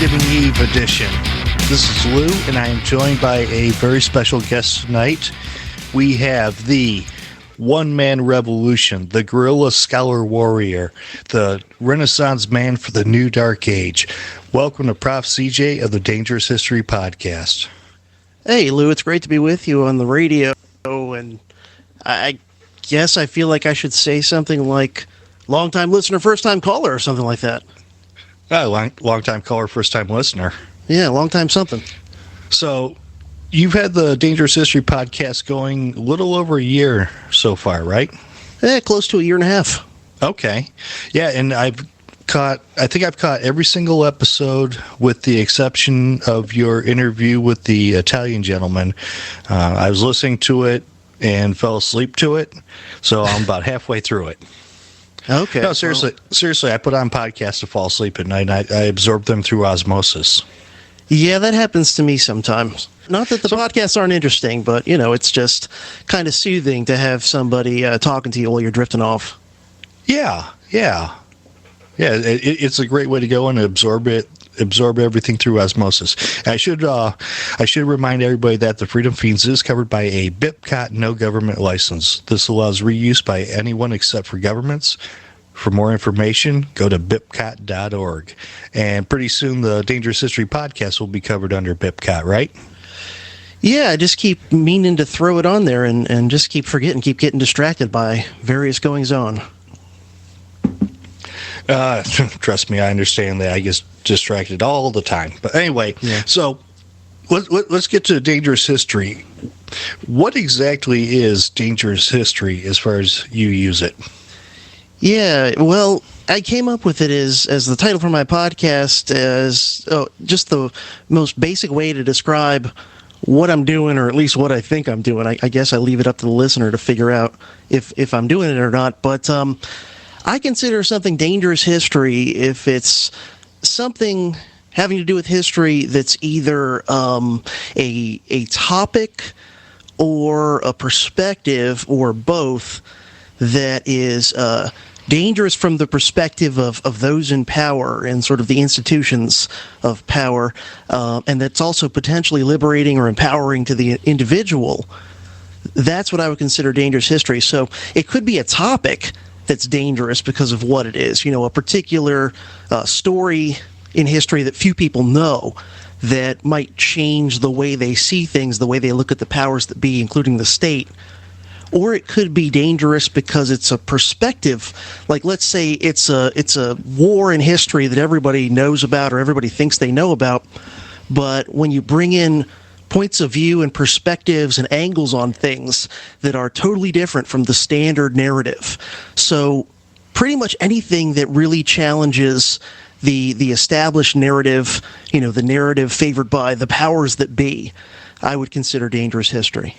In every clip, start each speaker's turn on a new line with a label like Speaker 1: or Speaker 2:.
Speaker 1: Thanksgiving Eve edition. This is Lou, and I am joined by a very special guest tonight. We have the one-man revolution, the guerrilla scholar warrior, the Renaissance man for the new dark age. Welcome to Prof. CJ of the Dangerous History Podcast.
Speaker 2: Hey, Lou, it's great to be with you on the radio, and I guess I feel like I should say something like long-time listener, first-time caller, or something like that.
Speaker 1: Long-time caller, first-time listener.
Speaker 2: Yeah, long-time something.
Speaker 1: So, you've had the Dangerous History Podcast going a little over a year so far, right?
Speaker 2: Close to a year and a half.
Speaker 1: Okay. Yeah, and I think I've caught every single episode with the exception of your interview with the Italian gentleman. I was listening to it and fell asleep to it, so I'm about halfway through it.
Speaker 2: Okay.
Speaker 1: No, seriously, I put on podcasts to fall asleep at night, and I absorb them through osmosis.
Speaker 2: Yeah, that happens to me sometimes. Not that the podcasts aren't interesting, but, it's just kind of soothing to have somebody talking to you while you're drifting off.
Speaker 1: Yeah. It's a great way to go and absorb everything through osmosis. I should remind everybody that the Freedom Feens is covered by a BIPCOT no government license. This allows reuse by anyone except for governments. For more information, go to bipcot.org. And pretty soon the Dangerous History Podcast will be covered under BIPCOT, right?
Speaker 2: Yeah, I just keep meaning to throw it on there and just keep getting distracted by various goings-on.
Speaker 1: Trust me, I understand that. I get distracted all the time. But anyway, yeah. So let's get to Dangerous History. What exactly is Dangerous History as far as you use it?
Speaker 2: Yeah, well, I came up with it as the title for my podcast as just the most basic way to describe what I'm doing, or at least what I think I'm doing. I guess I leave it up to the listener to figure out if I'm doing it or not. But I consider something dangerous history if it's something having to do with history that's either a topic or a perspective or both that is dangerous from the perspective of those in power and sort of the institutions of power, and that's also potentially liberating or empowering to the individual. That's what I would consider dangerous history. So it could be a topic that's dangerous because of what it is. A particular story in history that few people know that might change the way they see things, the way they look at the powers that be, including the state. Or it could be dangerous because it's a perspective. Like, let's say it's a war in history that everybody knows about or everybody thinks they know about, but when you bring in points of view and perspectives and angles on things that are totally different from the standard narrative. So pretty much anything that really challenges the established narrative, the narrative favored by the powers that be, I would consider dangerous history.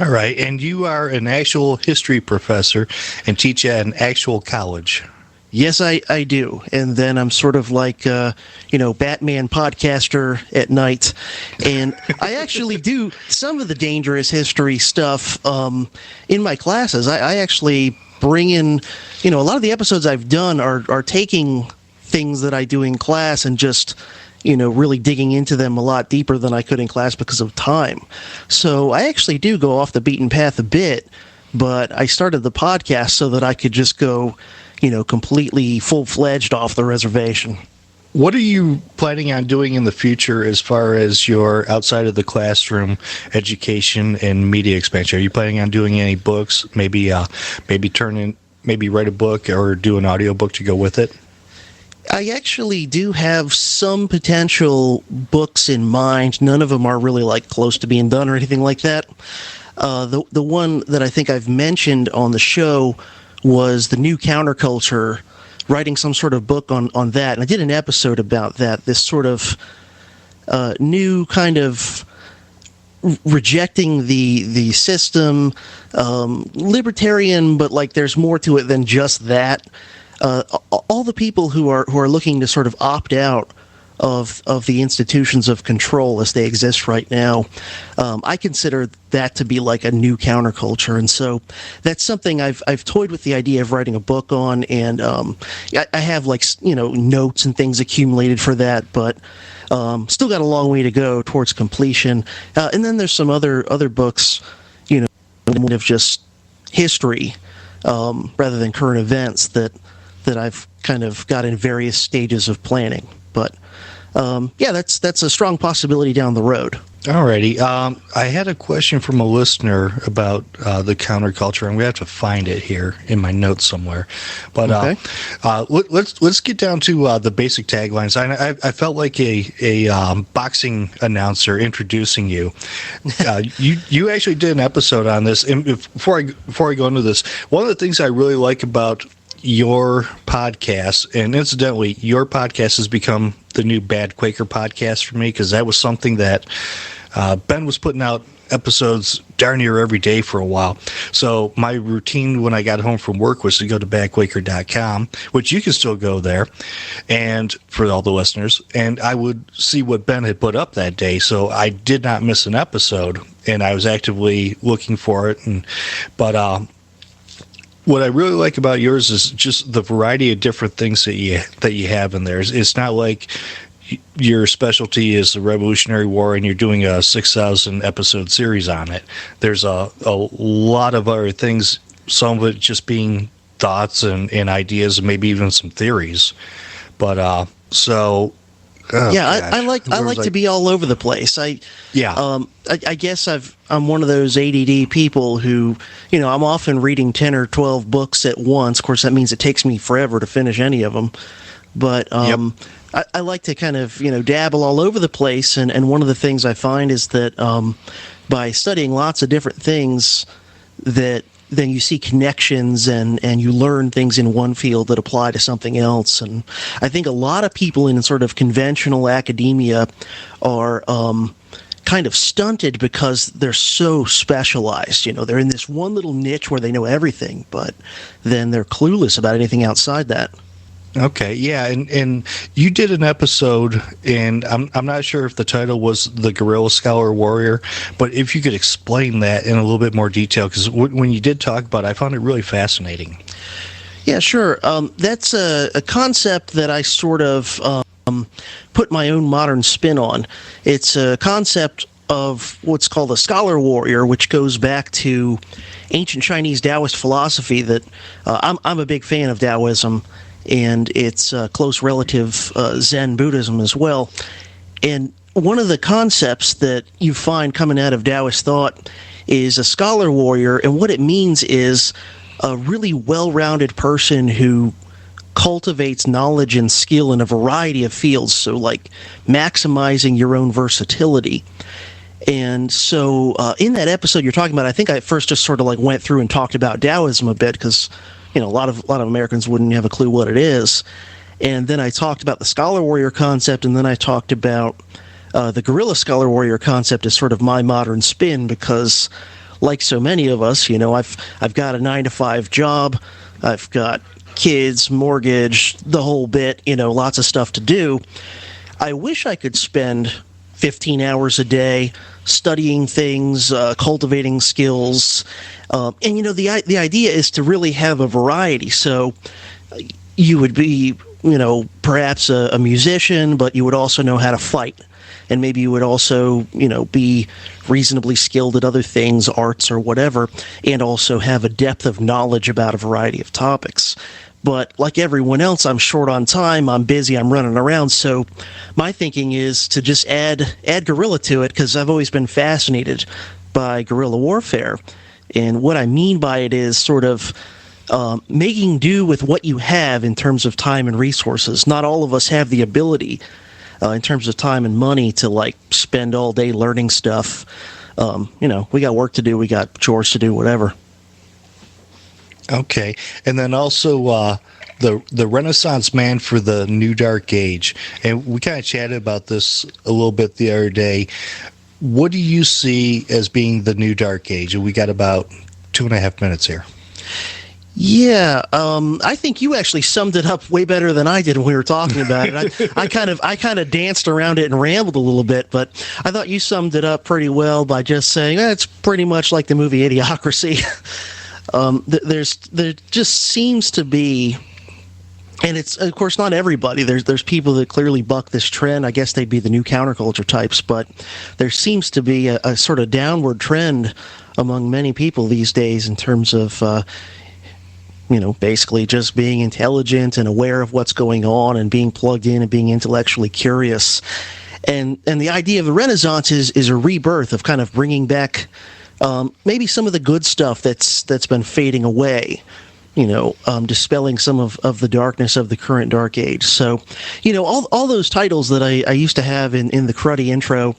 Speaker 1: All right, and you are an actual history professor and teach at an actual college.
Speaker 2: Yes, I do. And then I'm sort of like, Batman podcaster at night. And I actually do some of the dangerous history stuff in my classes. I actually bring in, a lot of the episodes I've done are taking things that I do in class and just, really digging into them a lot deeper than I could in class because of time. So I actually do go off the beaten path a bit, but I started the podcast so that I could just go completely full-fledged off the reservation.
Speaker 1: What are you planning on doing in the future as far as your outside of the classroom education and media expansion? Are you planning on doing any books, maybe write a book or do an audiobook to go with it?
Speaker 2: I actually do have some potential books in mind. None of them are really close to being done or anything like that. The one that I think I've mentioned on the show was the new counterculture, writing some sort of book on that. And I did an episode about that, this sort of new kind of rejecting the system, libertarian, but there's more to it than just that. All the people who are looking to sort of opt out of the institutions of control as they exist right now. I consider that to be like a new counterculture, and so that's something I've toyed with the idea of writing a book on, and I have like notes and things accumulated for that, but still got a long way to go towards completion. And then there's some other books, of just history rather than current events that I've kind of got in various stages of planning, but. That's a strong possibility down the road.
Speaker 1: Alrighty. I had a question from a listener about the counterculture. I'm going to have to find it here in my notes somewhere. But okay. Let's get down to the basic taglines. I felt like a boxing announcer introducing you. You actually did an episode on this. And before I go into this, one of the things I really like about your podcast, and incidentally, your podcast has become the new Bad Quaker podcast for me, because that was something that Ben was putting out episodes darn near every day for a while. So my routine when I got home from work was to go to badquaker.com, which you can still go there, and for all the listeners, and I would see what Ben had put up that day. So I did not miss an episode, and I was actively looking for it. But what I really like about yours is just the variety of different things that you have in there. It's not like your specialty is the Revolutionary War and you're doing a 6,000 episode series on it. There's a lot of other things, some of it just being thoughts and ideas and maybe even some theories. But I
Speaker 2: like to be all over the place. I guess I'm one of those ADD people who, I'm often reading 10 or 12 books at once. Of course, that means it takes me forever to finish any of them. But I like to kind of, dabble all over the place. And one of the things I find is that by studying lots of different things, that then you see connections and you learn things in one field that apply to something else. And I think a lot of people in sort of conventional academia are kind of stunted because they're so specialized. They're in this one little niche where they know everything, but then they're clueless about anything outside that.
Speaker 1: Okay, yeah, and you did an episode, and I'm not sure if the title was The Guerrilla Scholar Warrior, but if you could explain that in a little bit more detail, because when you did talk about it, I found it really fascinating.
Speaker 2: Yeah, sure. That's a concept that I sort of put my own modern spin on. It's a concept of what's called a scholar warrior, which goes back to ancient Chinese Taoist philosophy that I'm a big fan of Taoism, and its close relative Zen Buddhism as well. And one of the concepts that you find coming out of Taoist thought is a scholar warrior, and what it means is a really well-rounded person who cultivates knowledge and skill in a variety of fields, so like maximizing your own versatility. And so in that episode you're talking about, I think I first just sort of like went through and talked about Taoism a bit, because a lot of Americans wouldn't have a clue what it is. And then I talked about the scholar warrior concept, and then I talked about the guerrilla scholar warrior concept as sort of my modern spin, because like so many of us, I've got a 9-to-5 job, I've got kids, mortgage, the whole bit, lots of stuff to do. I wish I could spend 15 hours a day studying things, cultivating skills. And, the idea is to really have a variety. So you would be, perhaps a musician, but you would also know how to fight. And maybe you would also, be reasonably skilled at other things, arts or whatever, and also have a depth of knowledge about a variety of topics. But like everyone else, I'm short on time, I'm busy, I'm running around, so my thinking is to just add guerrilla to it, because I've always been fascinated by guerrilla warfare. And what I mean by it is sort of making do with what you have in terms of time and resources. Not all of us have the ability in terms of time and money to like spend all day learning stuff. We got work to do, we got chores to do, whatever.
Speaker 1: Okay, and then also the Renaissance man for the New Dark Age, and we kind of chatted about this a little bit the other day. What do you see as being the New Dark Age? And we got about 2.5 minutes here.
Speaker 2: Yeah, I think you actually summed it up way better than I did when we were talking about it. I kind of danced around it and rambled a little bit, but I thought you summed it up pretty well by just saying it's pretty much like the movie Idiocracy. There just seems to be, and it's of course not everybody. There's people that clearly buck this trend. I guess they'd be the new counterculture types, but there seems to be a sort of downward trend among many people these days in terms of basically just being intelligent and aware of what's going on and being plugged in and being intellectually curious. And the idea of the Renaissance is a rebirth of kind of bringing back maybe some of the good stuff that's been fading away, dispelling some of the darkness of the current dark age. So, all those titles that I used to have in the cruddy intro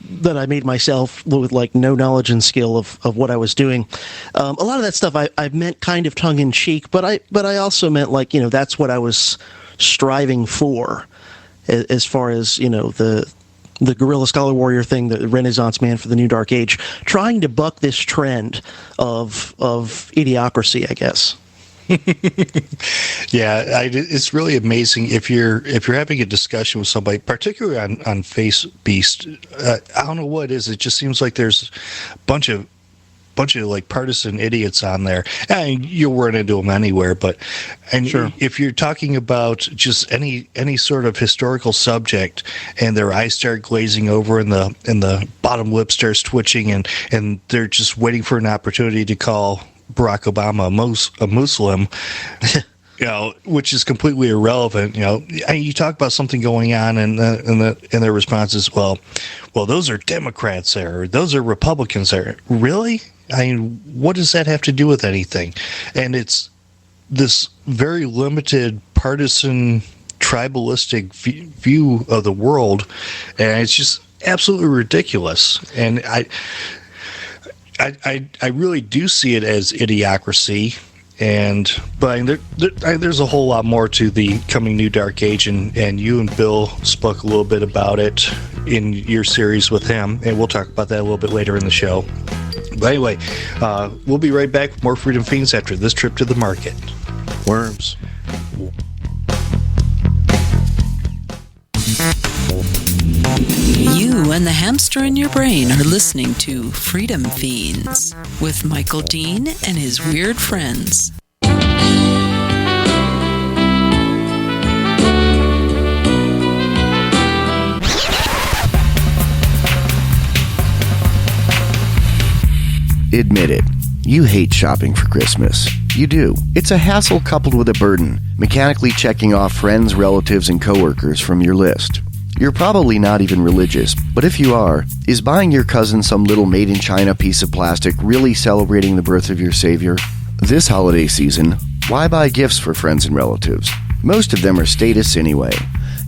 Speaker 2: that I made myself with like no knowledge and skill of what I was doing. A lot of that stuff I meant kind of tongue in cheek, but I also meant like, that's what I was striving for as far as, the guerrilla scholar warrior thing, the Renaissance man for the new dark age, trying to buck this trend of idiocracy, I guess.
Speaker 1: Yeah, it's really amazing if you're having a discussion with somebody, particularly on Face Beast. I don't know what it is. It just seems like there's a bunch of like partisan idiots on there, and you'll run into them anywhere. Sure. If you're talking about just any sort of historical subject, and their eyes start glazing over, and the bottom lip starts twitching, and they're just waiting for an opportunity to call Barack Obama a Muslim, which is completely irrelevant. You talk about something going on, and their response is, well, those are Democrats there, or those are Republicans there. Really? I mean, what does that have to do with anything? And it's this very limited partisan tribalistic view of the world, and it's just absolutely ridiculous. And I really do see it as idiocracy, but there's a whole lot more to the coming new dark age, and you and Bill spoke a little bit about it in your series with him, and we'll talk about that a little bit later in the show. But anyway, we'll be right back with more Freedom Fiends after this trip to the market.
Speaker 2: Worms.
Speaker 3: You and the hamster in your brain are listening to Freedom Fiends with Michael Dean and his weird friends.
Speaker 4: Admit it. You hate shopping for Christmas. You do. It's a hassle coupled with a burden, mechanically checking off friends, relatives, and coworkers from your list. You're probably not even religious, but if you are, is buying your cousin some little made-in-China piece of plastic really celebrating the birth of your savior? This holiday season, why buy gifts for friends and relatives? Most of them are status anyway.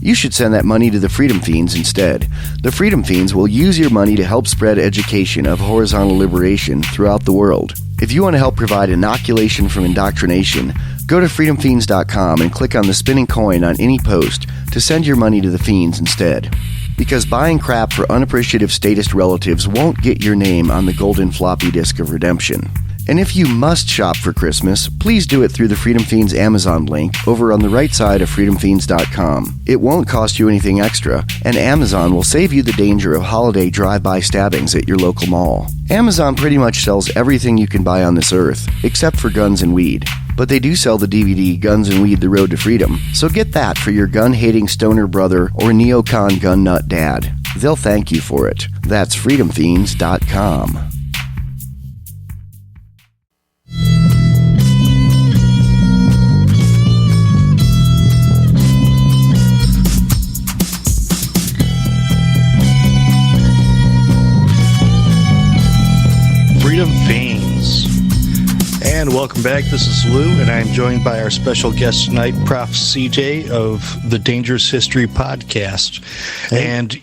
Speaker 4: You should send that money to the Freedom Fiends instead. The Freedom Fiends will use your money to help spread education of horizontal liberation throughout the world. If you want to help provide inoculation from indoctrination, go to freedomfiends.com and click on the spinning coin on any post to send your money to the Fiends instead. Because buying crap for unappreciative statist relatives won't get your name on the golden floppy disk of redemption. And if you must shop for Christmas, please do it through the Freedom Fiends Amazon link over on the right side of freedomfiends.com. It won't cost you anything extra, and Amazon will save you the danger of holiday drive-by stabbings at your local mall. Amazon pretty much sells everything you can buy on this earth, except for guns and weed. But they do sell the DVD Guns and Weed: The Road to Freedom, so get that for your gun-hating stoner brother or neocon gun nut dad. They'll thank you for it. That's freedomfiends.com.
Speaker 1: Freedom Fiends. And welcome back. This is Lou, and I'm joined by our special guest tonight, Prof. CJ of the Dangerous History podcast. Hey. And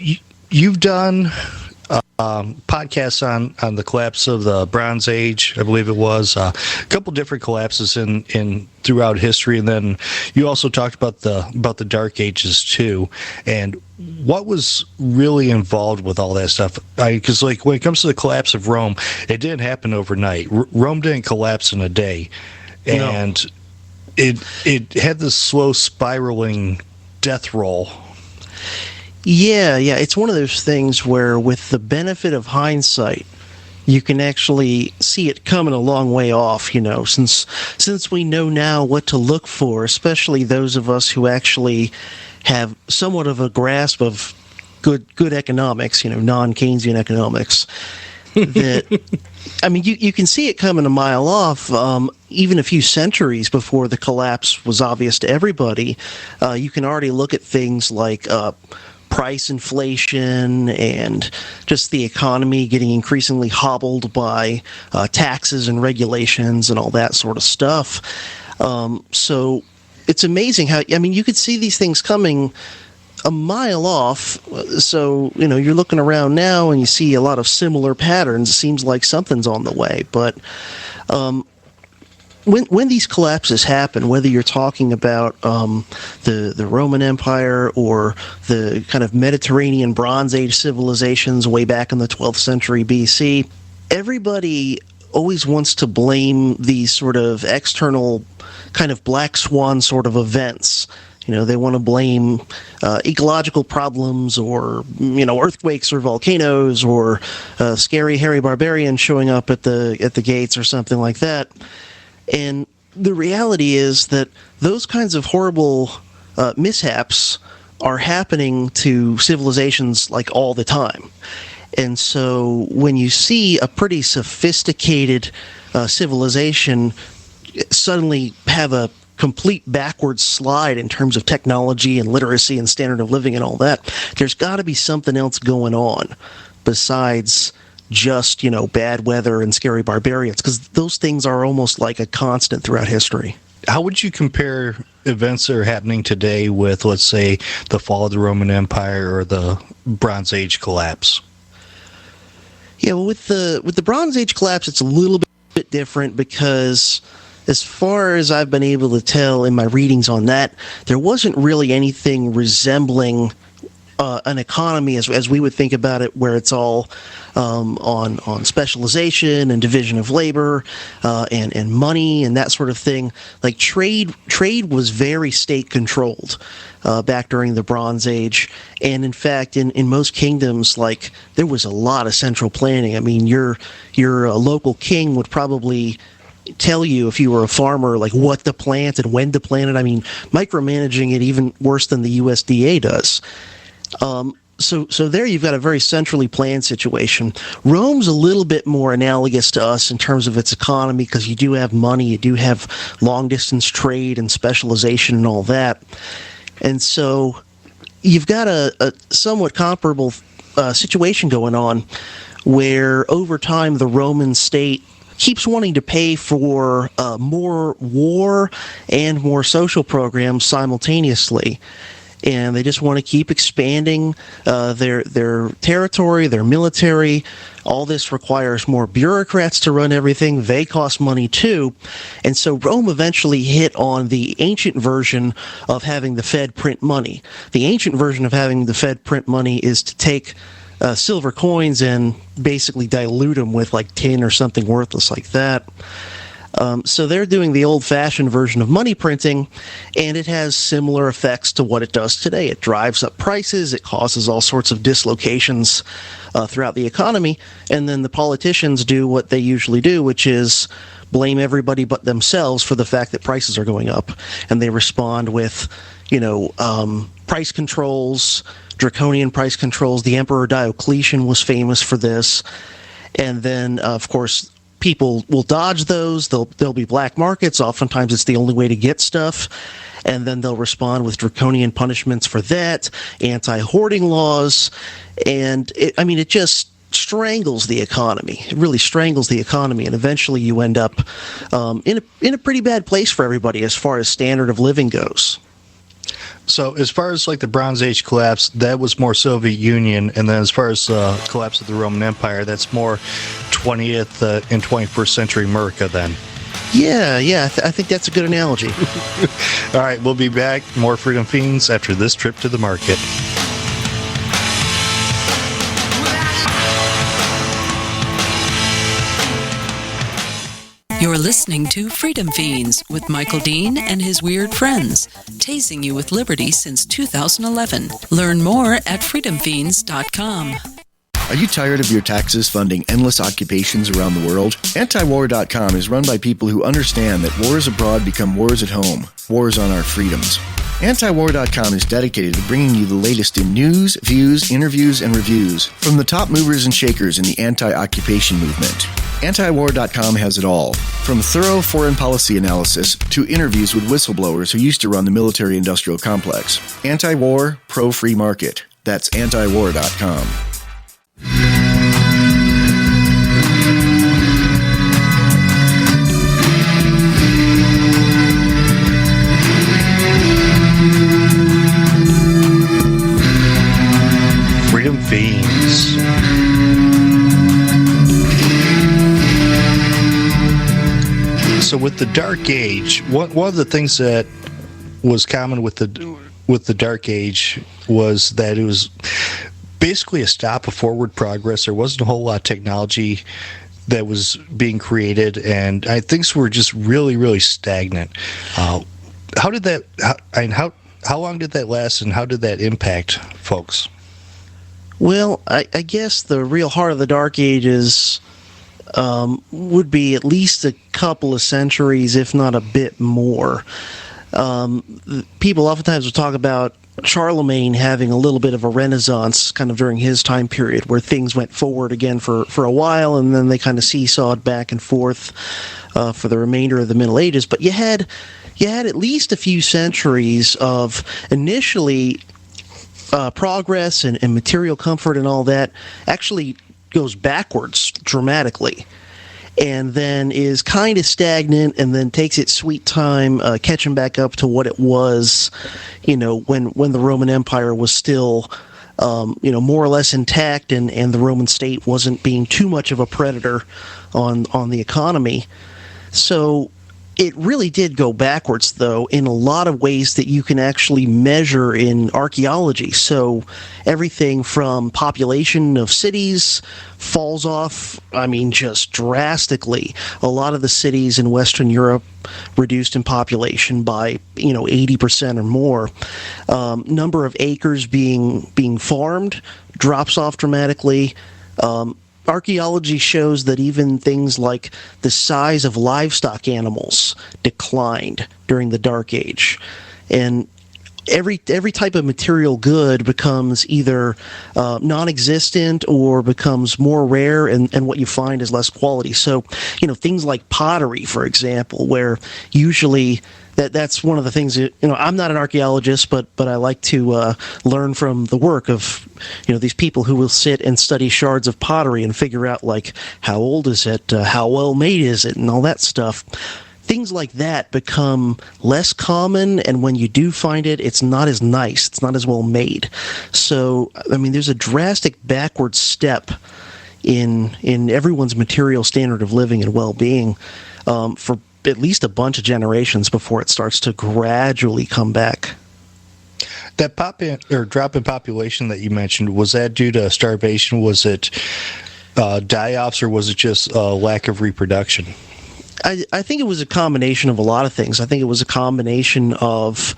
Speaker 1: you've done podcasts on the collapse of the Bronze Age, I believe it was. A couple different collapses in throughout history, and then you also talked about the Dark Ages too. And what was really involved with all that stuff? Because like when it comes to the collapse of Rome, it didn't happen overnight. Rome didn't collapse in a day, and it had this slow spiraling death roll.
Speaker 2: Yeah, it's one of those things where, with the benefit of hindsight, you can actually see it coming a long way off, since we know now what to look for, especially those of us who actually have somewhat of a grasp of good economics, non-Keynesian economics. That, I mean, you can see it coming a mile off. Even a few centuries before the collapse was obvious to everybody, you can already look at things like price inflation and just the economy getting increasingly hobbled by taxes and regulations and all that sort of stuff. So it's amazing how, you could see these things coming a mile off. So, you're looking around now and you see a lot of similar patterns. It seems like something's on the way. But when these collapses happen, whether you're talking about the Roman Empire or the kind of Mediterranean Bronze Age civilizations way back in the 12th century BC, everybody always wants to blame these sort of external kind of black swan sort of events. They want to blame ecological problems or, earthquakes or volcanoes or scary hairy barbarians showing up at the gates or something like that. And the reality is that those kinds of horrible mishaps are happening to civilizations like all the time. And so when you see a pretty sophisticated civilization suddenly have a complete backward slide in terms of technology and literacy and standard of living and all that, there's got to be something else going on besides just, bad weather and scary barbarians, because those things are almost like a constant throughout history.
Speaker 1: How would you compare events that are happening today with, let's say, the fall of the Roman Empire or the Bronze Age collapse?
Speaker 2: Yeah, well, with the Bronze Age collapse, it's a little bit different because, as far as I've been able to tell in my readings on that, there wasn't really anything resembling an economy as we would think about it, where it's all on specialization and division of labor and money and that sort of thing. Like trade was very state controlled back during the Bronze Age, and in fact, in most kingdoms, like there was a lot of central planning. I mean, your local king would probably tell you, if you were a farmer, like what to plant and when to plant it. I mean, micromanaging it even worse than the USDA does. So there you've got a very centrally planned situation. Rome's a little bit more analogous to us in terms of its economy, because you do have money, you do have long-distance trade and specialization and all that. And so you've got a somewhat comparable situation going on, where over time the Roman state keeps wanting to pay for more war and more social programs simultaneously. And they just want to keep expanding their territory, their military. All this requires more bureaucrats to run everything. They cost money too. And so Rome eventually hit on the ancient version of having the Fed print money. The ancient version of having the Fed print money is to take silver coins and basically dilute them with like tin or something worthless like that. So they're doing the old-fashioned version of money printing, and it has similar effects to what it does today. It drives up prices, it causes all sorts of dislocations throughout the economy, and then the politicians do what they usually do, which is blame everybody but themselves for the fact that prices are going up. And they respond with, price controls, draconian price controls. The Emperor Diocletian was famous for this. And then, of course, people will dodge those. There'll be black markets. Oftentimes it's the only way to get stuff. And then they'll respond with draconian punishments for that, anti-hoarding laws. And it just strangles the economy. It really strangles the economy. And eventually you end up in a pretty bad place for everybody as far as standard of living goes.
Speaker 1: So as far as like the Bronze Age collapse, that was more Soviet Union, and then as far as collapse of the Roman Empire, that's more 20th and 21st century America then.
Speaker 2: Yeah, I think that's a good analogy.
Speaker 1: All right, we'll be back. More Freedom Fiends after this trip to the market.
Speaker 3: You're listening to Freedom Fiends with Michael Dean and his weird friends, tasing you with liberty since 2011. Learn more at freedomfiends.com.
Speaker 4: Are you tired of your taxes funding endless occupations around the world? Antiwar.com is run by people who understand that wars abroad become wars at home, wars on our freedoms. Antiwar.com is dedicated to bringing you the latest in news, views, interviews, and reviews from the top movers and shakers in the anti-occupation movement. Antiwar.com has it all, from thorough foreign policy analysis to interviews with whistleblowers who used to run the military-industrial complex. Anti-war, pro-free market. That's antiwar.com.
Speaker 1: Freedom Fiends. So with the Dark Age, one of the things that was common with the Dark Age was that it was basically a stop of forward progress. There wasn't a whole lot of technology that was being created, and things were just really, really stagnant. How long did that last, and how did that impact folks?
Speaker 2: Well, I guess the real heart of the Dark Ages would be at least a couple of centuries, if not a bit more. People oftentimes will talk about Charlemagne having a little bit of a renaissance kind of during his time period, where things went forward again for a while, and then they kind of seesawed back and forth for the remainder of the Middle Ages. But you had at least a few centuries of initially progress and material comfort and all that actually goes backwards dramatically, and then is kind of stagnant, and then takes its sweet time catching back up to what it was, when the Roman Empire was still, more or less intact, and the Roman state wasn't being too much of a predator on the economy. So it really did go backwards, though, in a lot of ways that you can actually measure in archaeology. So everything from population of cities falls off, just drastically. A lot of the cities in Western Europe reduced in population by, 80% or more. Number of acres being farmed drops off dramatically. Archaeology shows that even things like the size of livestock animals declined during the Dark Age. And every type of material good becomes either non-existent or becomes more rare, and what you find is less quality. So, things like pottery, for example, where usually that's one of the things that, I'm not an archaeologist, but I like to learn from the work of, these people who will sit and study shards of pottery and figure out, like, how old is it, how well made is it, and all that stuff. Things like that become less common, and when you do find it, it's not as nice, it's not as well made. So, there's a drastic backward step in everyone's material standard of living and well-being for at least a bunch of generations before it starts to gradually come back.
Speaker 1: That drop in population that you mentioned, was that due to starvation? Was it die-offs, or was it just lack of reproduction?
Speaker 2: I think it was a combination of a lot of things. I think it was a combination of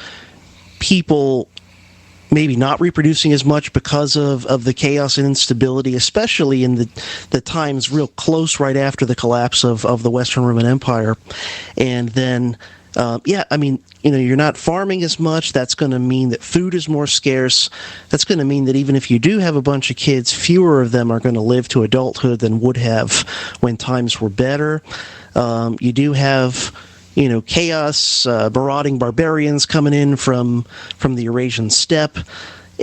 Speaker 2: people maybe not reproducing as much because of the chaos and instability, especially in the times real close right after the collapse of the Western Roman Empire. And then, you're not farming as much. That's going to mean that food is more scarce. That's going to mean that even if you do have a bunch of kids, fewer of them are going to live to adulthood than would have when times were better. You do have chaos, marauding barbarians coming in from the Eurasian steppe,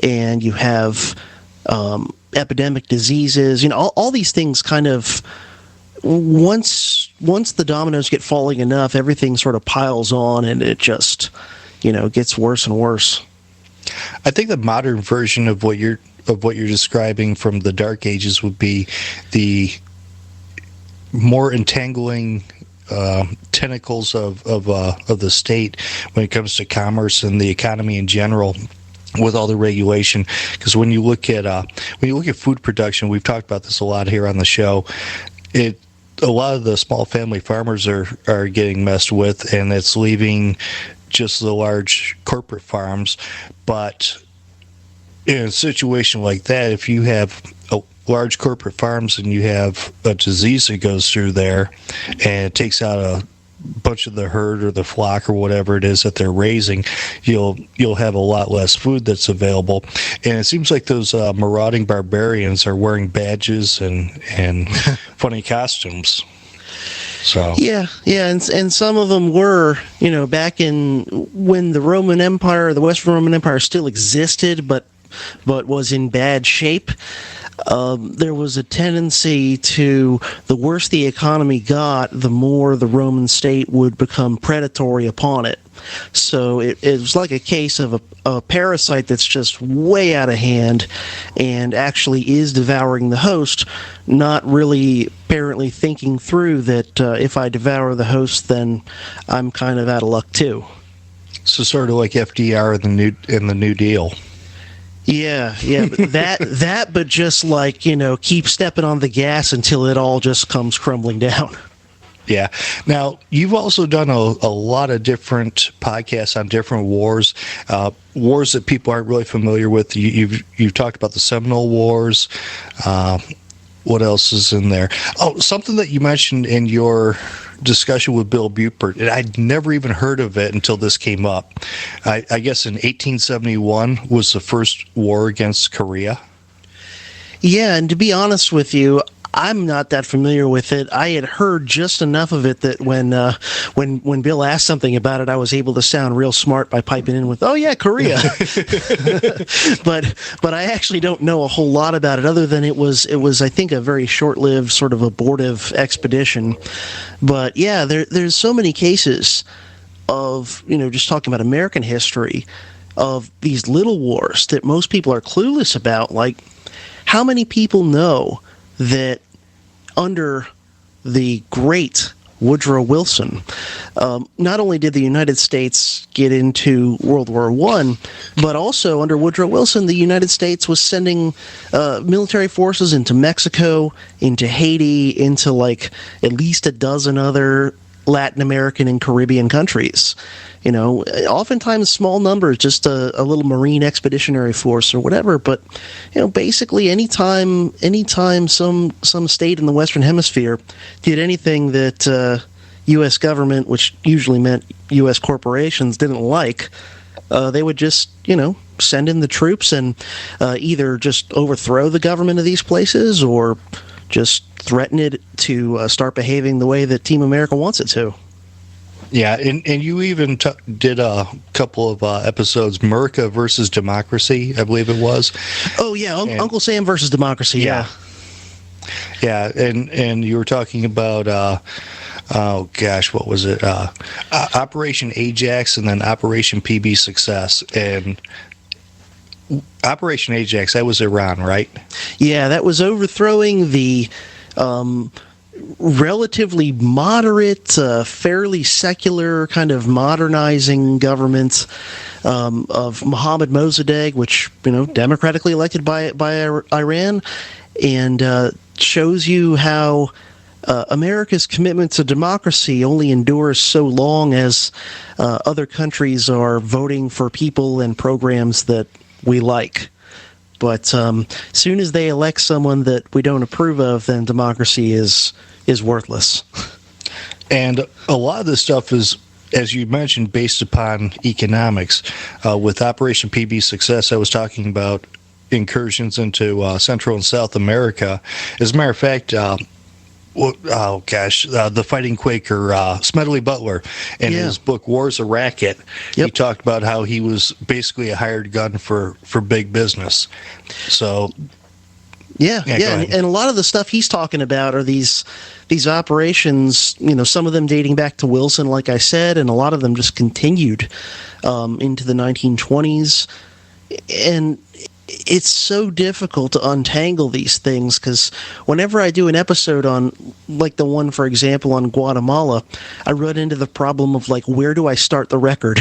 Speaker 2: and you have epidemic diseases. All these things kind of, once the dominoes get falling enough, everything sort of piles on, and it just, gets worse and worse.
Speaker 1: I think the modern version of what you're describing from the Dark Ages would be the more entangling tentacles of the state when it comes to commerce and the economy in general, with all the regulation. Because when you look at food production, we've talked about this a lot here on the show. A lot of the small family farmers are getting messed with, and it's leaving just the large corporate farms. But in a situation like that, if you have large corporate farms and you have a disease that goes through there and it takes out a bunch of the herd or the flock or whatever it is that they're raising, you'll have a lot less food that's available. And it seems like those marauding barbarians are wearing badges and funny costumes. So
Speaker 2: yeah, and some of them were, back in when the Roman Empire, the Western Roman Empire, still existed, but was in bad shape. There was a tendency to, the worse the economy got, the more the Roman state would become predatory upon it. So it was like a case of a parasite that's just way out of hand and actually is devouring the host, not really apparently thinking through that if I devour the host, then I'm kind of out of luck too.
Speaker 1: So sort of like FDR in the New Deal.
Speaker 2: Yeah, but but just like, keep stepping on the gas until it all just comes crumbling down.
Speaker 1: Yeah. Now, you've also done a lot of different podcasts on different wars, wars that people aren't really familiar with. You've talked about the Seminole Wars. What else is in there? Oh, something that you mentioned in your discussion with Bill Buford, and I'd never even heard of it until this came up. I guess in 1871 was the first war against Korea.
Speaker 2: Yeah, and to be honest with you, I'm not that familiar with it. I had heard just enough of it that when Bill asked something about it, I was able to sound real smart by piping in with, "Oh yeah, Korea." but I actually don't know a whole lot about it, other than it was I think a very short-lived sort of abortive expedition. But yeah, there's so many cases of, just talking about American history, of these little wars that most people are clueless about. Like, how many people know that under the great Woodrow Wilson, not only did the United States get into World War I, but also under Woodrow Wilson, the United States was sending military forces into Mexico, into Haiti, into like at least a dozen other Latin American and Caribbean countries. Oftentimes small numbers, just a little Marine Expeditionary Force or whatever. But, basically anytime some state in the Western Hemisphere did anything that U.S. government, which usually meant U.S. corporations, didn't like, they would just, send in the troops and either just overthrow the government of these places or just threaten it to start behaving the way that Team America wants it to.
Speaker 1: Yeah, and you even did a couple of episodes, America versus Democracy, I believe it was.
Speaker 2: Oh, yeah, Uncle Sam versus Democracy, yeah.
Speaker 1: Yeah, and you were talking about, what was it? Operation Ajax and then Operation PB Success. And Operation Ajax, that was Iran, right? Yeah,
Speaker 2: that was overthrowing the relatively moderate, fairly secular, kind of modernizing government of Mohammad Mossadegh, which, democratically elected by Iran, and shows you how America's commitment to democracy only endures so long as other countries are voting for people and programs that we like. But soon as they elect someone that we don't approve of, then democracy is worthless.
Speaker 1: And a lot of this stuff is, as you mentioned, based upon economics. With Operation PB Success, I was talking about incursions into Central and South America. As a matter of fact, the fighting Quaker, Smedley Butler, in his book War's a Racket, he talked about how he was basically a hired gun for big business. So and a lot of the stuff he's talking about are these operations, some of them dating back to Wilson, like I said, and a lot of them just continued into the 1920s.
Speaker 2: and it's so difficult to untangle these things, because whenever I do an episode on, like the one, for example, on Guatemala, I run into the problem of, like, where do I start the record?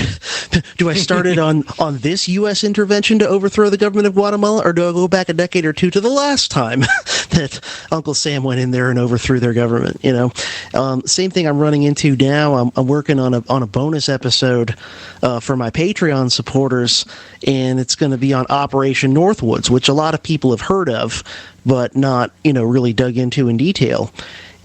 Speaker 2: Do I start it on this U.S. intervention to overthrow the government of Guatemala, or do I go back a decade or two to the last time that Uncle Sam went in there and overthrew their government? Same thing I'm running into now. I'm working on a bonus episode for my Patreon supporters, and it's going to be on Operation Northwoods, which a lot of people have heard of, but not, really dug into in detail.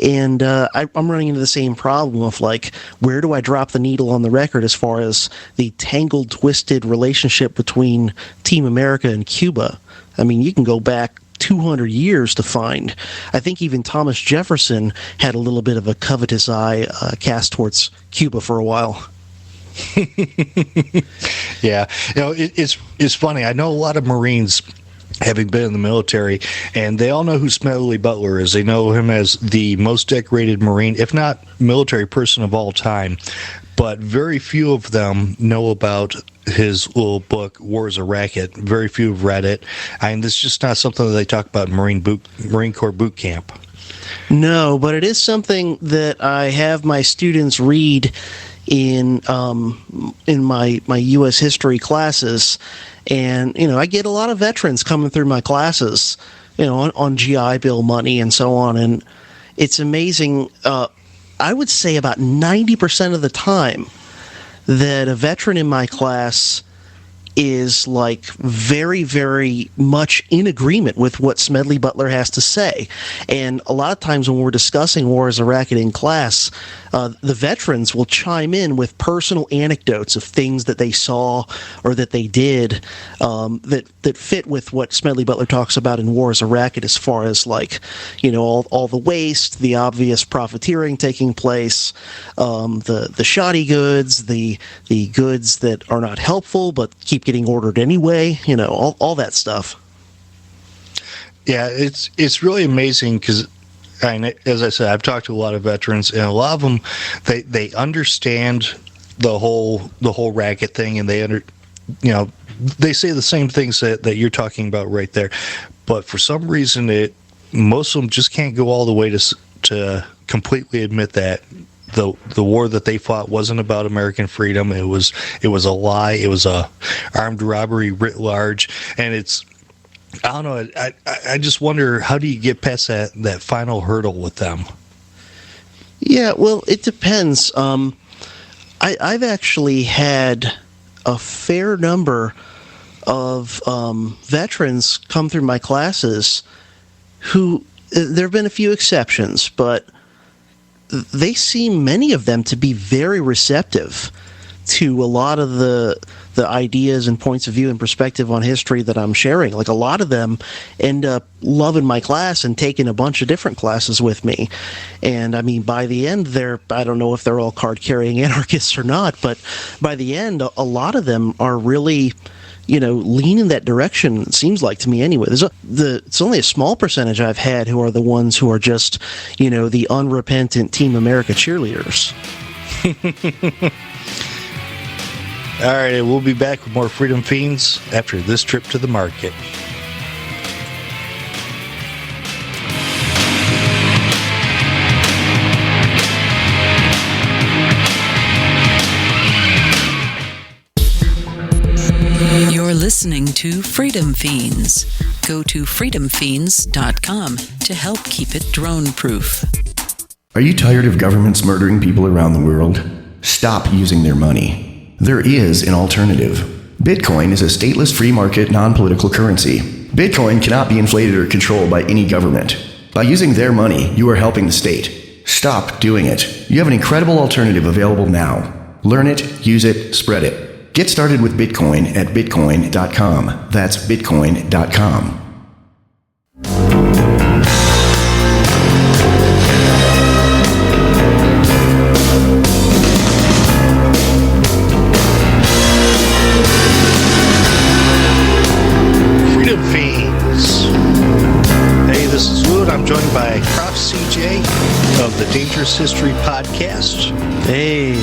Speaker 2: And I'm running into the same problem of, like, where do I drop the needle on the record as far as the tangled, twisted relationship between Team America and Cuba? I mean, you can go back 200 years to find. I think even Thomas Jefferson had a little bit of a covetous eye cast towards Cuba for a while.
Speaker 1: Yeah, it's funny. I know a lot of Marines, having been in the military, and they all know who Smedley Butler is. They know him as the most decorated Marine, if not military person of all time. But very few of them know about his little book, War is a Racket. Very few have read it. And this is just not something that they talk about in Marine Corps boot camp.
Speaker 2: No, but it is something that I have my students read in my U.S. history classes, and I get a lot of veterans coming through my classes, on GI Bill money and so on, and it's amazing. I would say about 90% of the time that a veteran in my class is, like, very, very much in agreement with what Smedley Butler has to say. And a lot of times when we're discussing War as a Racket in class, the veterans will chime in with personal anecdotes of things that they saw or that they did that fit with what Smedley Butler talks about in War as a Racket, as far as, like, all the waste, the obvious profiteering taking place, the shoddy goods, the goods that are not helpful but keep getting ordered anyway, all that stuff.
Speaker 1: Yeah, it's really amazing because, as I said, I've talked to a lot of veterans, and a lot of them, they understand the whole racket thing, and they say the same things that you're talking about right there. But for some reason, most of them just can't go all the way to completely admit that the war that they fought wasn't about American freedom. It was a lie. It was a armed robbery writ large, and I don't know. I just wonder, how do you get past that final hurdle with them?
Speaker 2: Yeah, well, it depends. I've actually had a fair number of veterans come through my classes who, there have been a few exceptions, but they seem, many of them, to be very receptive to a lot of the ideas and points of view and perspective on history that I'm sharing. Like, a lot of them end up loving my class and taking a bunch of different classes with me. And I mean, by the end, I don't know if they're all card-carrying anarchists or not, but by the end, a lot of them are really, lean in that direction, it seems like to me anyway. It's only a small percentage I've had who are the ones who are just, the unrepentant Team America cheerleaders.
Speaker 1: All right, we'll be back with more Freedom Fiends after this trip to the market.
Speaker 3: You're listening to Freedom Fiends. Go to freedomfiends.com to help keep it drone-proof.
Speaker 4: Are you tired of governments murdering people around the world? Stop using their money. There is an alternative. Bitcoin is a stateless free market non-political currency. Bitcoin cannot be inflated or controlled by any government. By using their money, you are helping the state. Stop doing it. You have an incredible alternative available now. Learn it, use it, spread it. Get started with Bitcoin at bitcoin.com. That's bitcoin.com.
Speaker 1: Joined by Prof. CJ of the Dangerous History podcast.
Speaker 2: Hey.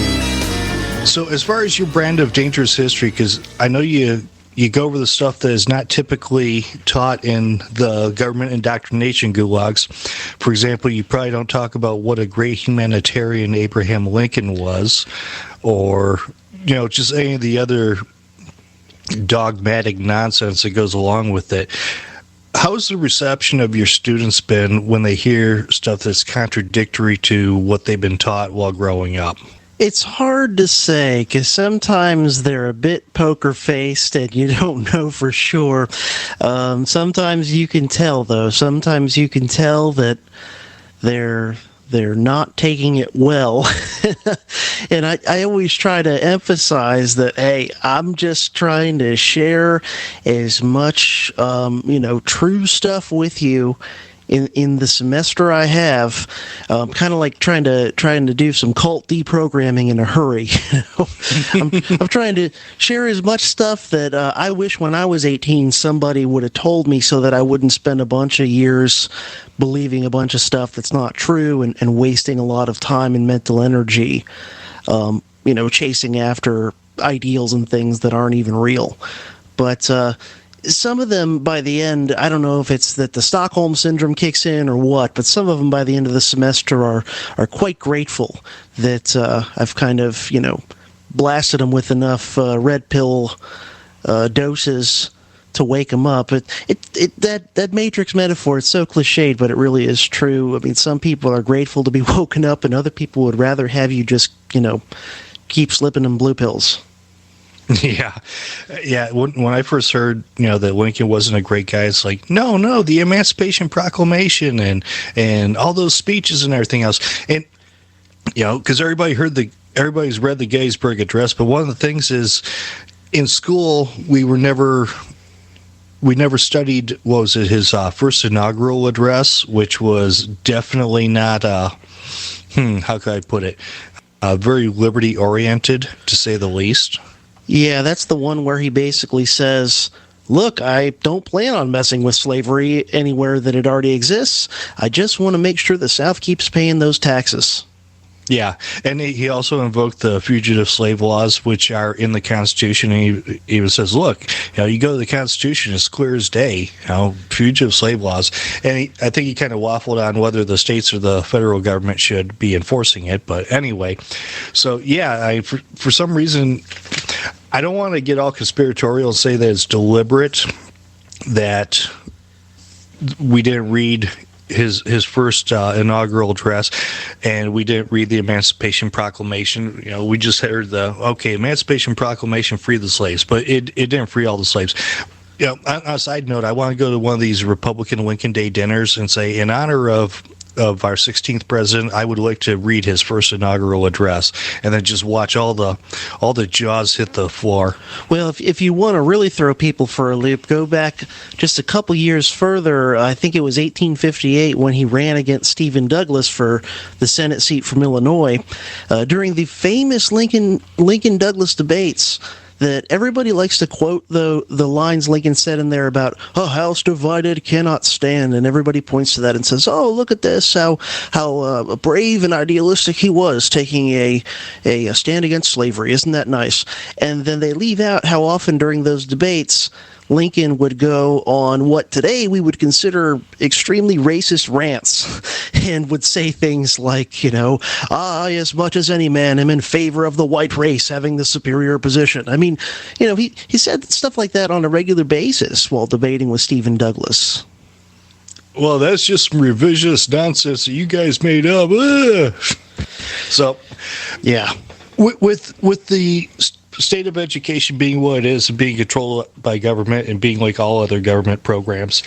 Speaker 1: So as far as your brand of dangerous history, because I know you you go over the stuff that is not typically taught in the government indoctrination gulags. For example, you probably don't talk about what a great humanitarian Abraham Lincoln was, or just any of the other dogmatic nonsense that goes along with it. How's the reception of your students been when they hear stuff that's contradictory to what they've been taught while growing up?
Speaker 2: It's hard to say, because sometimes they're a bit poker-faced and you don't know for sure. Sometimes you can tell, though. Sometimes you can tell that they're not taking it well. And I always try to emphasize that, hey, I'm just trying to share as much, true stuff with you in the semester I have, kind of like trying to do some cult deprogramming in a hurry. I'm trying to share as much stuff that I wish when I was 18 somebody would have told me, so that I wouldn't spend a bunch of years believing a bunch of stuff that's not true and wasting a lot of time and mental energy, chasing after ideals and things that aren't even real. But some of them, by the end, I don't know if it's that the Stockholm Syndrome kicks in or what, but some of them by the end of the semester are quite grateful that I've kind of, blasted them with enough red pill doses to wake them up. That Matrix metaphor, it's so cliched, but it really is true. I mean, some people are grateful to be woken up, and other people would rather have you just, keep slipping them blue pills.
Speaker 1: Yeah. When I first heard, that Lincoln wasn't a great guy, it's like, no, the Emancipation Proclamation and all those speeches and everything else. And, because everybody's read the Gettysburg Address, but one of the things is, in school, we never studied, what was it, his first inaugural address, which was definitely not, how could I put it, very liberty-oriented, to say the least.
Speaker 2: Yeah, that's the one where he basically says, look, I don't plan on messing with slavery anywhere that it already exists. I just want to make sure the South keeps paying those taxes.
Speaker 1: Yeah, and he also invoked the fugitive slave laws, which are in the Constitution. And he even says, look, you go to the Constitution, it's clear as day, fugitive slave laws. And I think he kind of waffled on whether the states or the federal government should be enforcing it. But anyway, so yeah, for some reason, I don't want to get all conspiratorial and say that it's deliberate that we didn't read his first inaugural address, and we didn't read the Emancipation Proclamation. We just heard Emancipation Proclamation, free the slaves, but it didn't free all the slaves. On a side note, I want to go to one of these Republican Lincoln Day dinners and say, in honor of our 16th president, I would like to read his first inaugural address, and then just watch all the jaws hit the floor.
Speaker 2: Well, if you want to really throw people for a loop, go back just a couple years further. I think it was 1858 when he ran against Stephen Douglas for the Senate seat from Illinois. During the famous Lincoln-Douglas debates, that everybody likes to quote the lines Lincoln said in there about a house divided cannot stand, and everybody points to that and says, oh, look at this, how brave and idealistic he was taking a stand against slavery. Isn't that nice? And then they leave out how often during those debates Lincoln would go on what today we would consider extremely racist rants, and would say things like, I, as much as any man, am in favor of the white race having the superior position. I mean, he said stuff like that on a regular basis while debating with Stephen Douglas.
Speaker 1: Well, that's just some revisionist nonsense that you guys made up. Ugh. So, yeah, with the state of education being what it is and being controlled by government and being like all other government programs,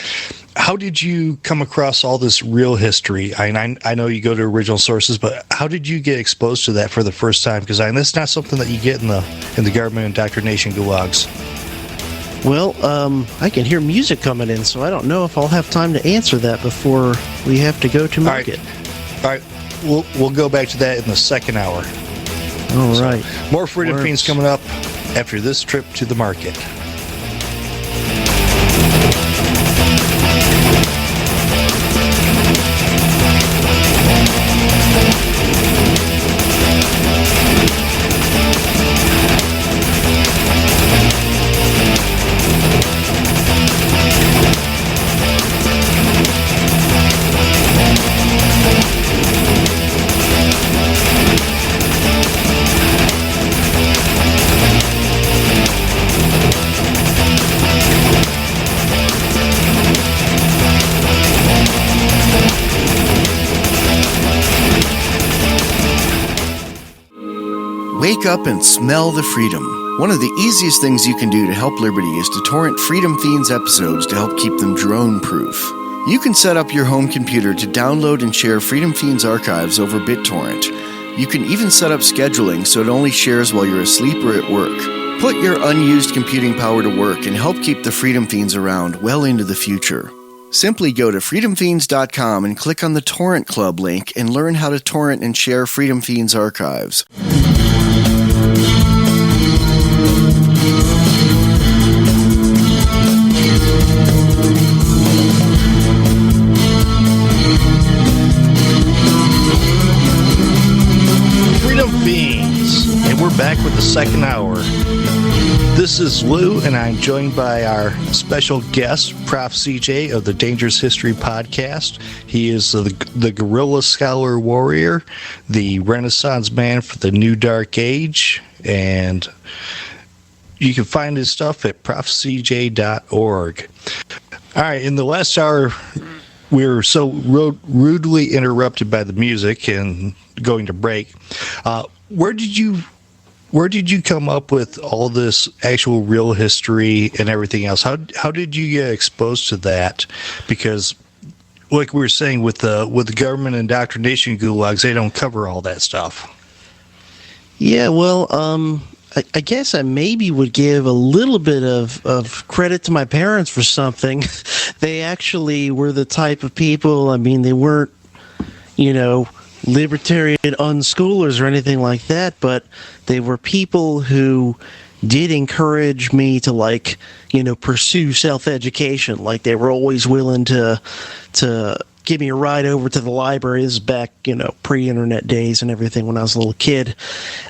Speaker 1: how did you come across all this real history? I know you go to original sources, but how did you get exposed to that for the first time? Because that's not something that you get in the government indoctrination gulags.
Speaker 2: Well, I can hear music coming in, so I don't know if I'll have time to answer that before we have to go to market.
Speaker 1: All right. We'll go back to that in the second hour.
Speaker 2: All right.
Speaker 1: More Freedom Feens coming up after this trip to the market.
Speaker 4: Wake up and smell the freedom. One of the easiest things you can do to help Liberty is to torrent Freedom Feens episodes to help keep them drone-proof. You can set up your home computer to download and share Freedom Feens archives over BitTorrent. You can even set up scheduling so it only shares while you're asleep or at work. Put your unused computing power to work and help keep the Freedom Feens around well into the future. Simply go to freedomfeens.com and click on the Torrent Club link and learn how to torrent and share Freedom Feens archives.
Speaker 1: Freedom Feens, and we're back with the second hour. This is Lou, and I'm joined by our special guest, Prof. CJ of the Dangerous History Podcast. He is the guerrilla scholar warrior, the Renaissance man for the new dark age, and you can find his stuff at profcj.org. All right, in the last hour, we were so rudely interrupted by the music and going to break. Where did you come up with all this actual real history and everything else? How did you get exposed to that? Because, like we were saying, with the government indoctrination gulags, they don't cover all that stuff.
Speaker 2: Yeah, well, I guess I maybe would give a little bit of credit to my parents for something. They actually were the type of people, I mean, they weren't, libertarian unschoolers or anything like that, but they were people who did encourage me to pursue self-education. Like, they were always willing to give me a ride over to the library. This is back, pre-internet days and everything when I was a little kid,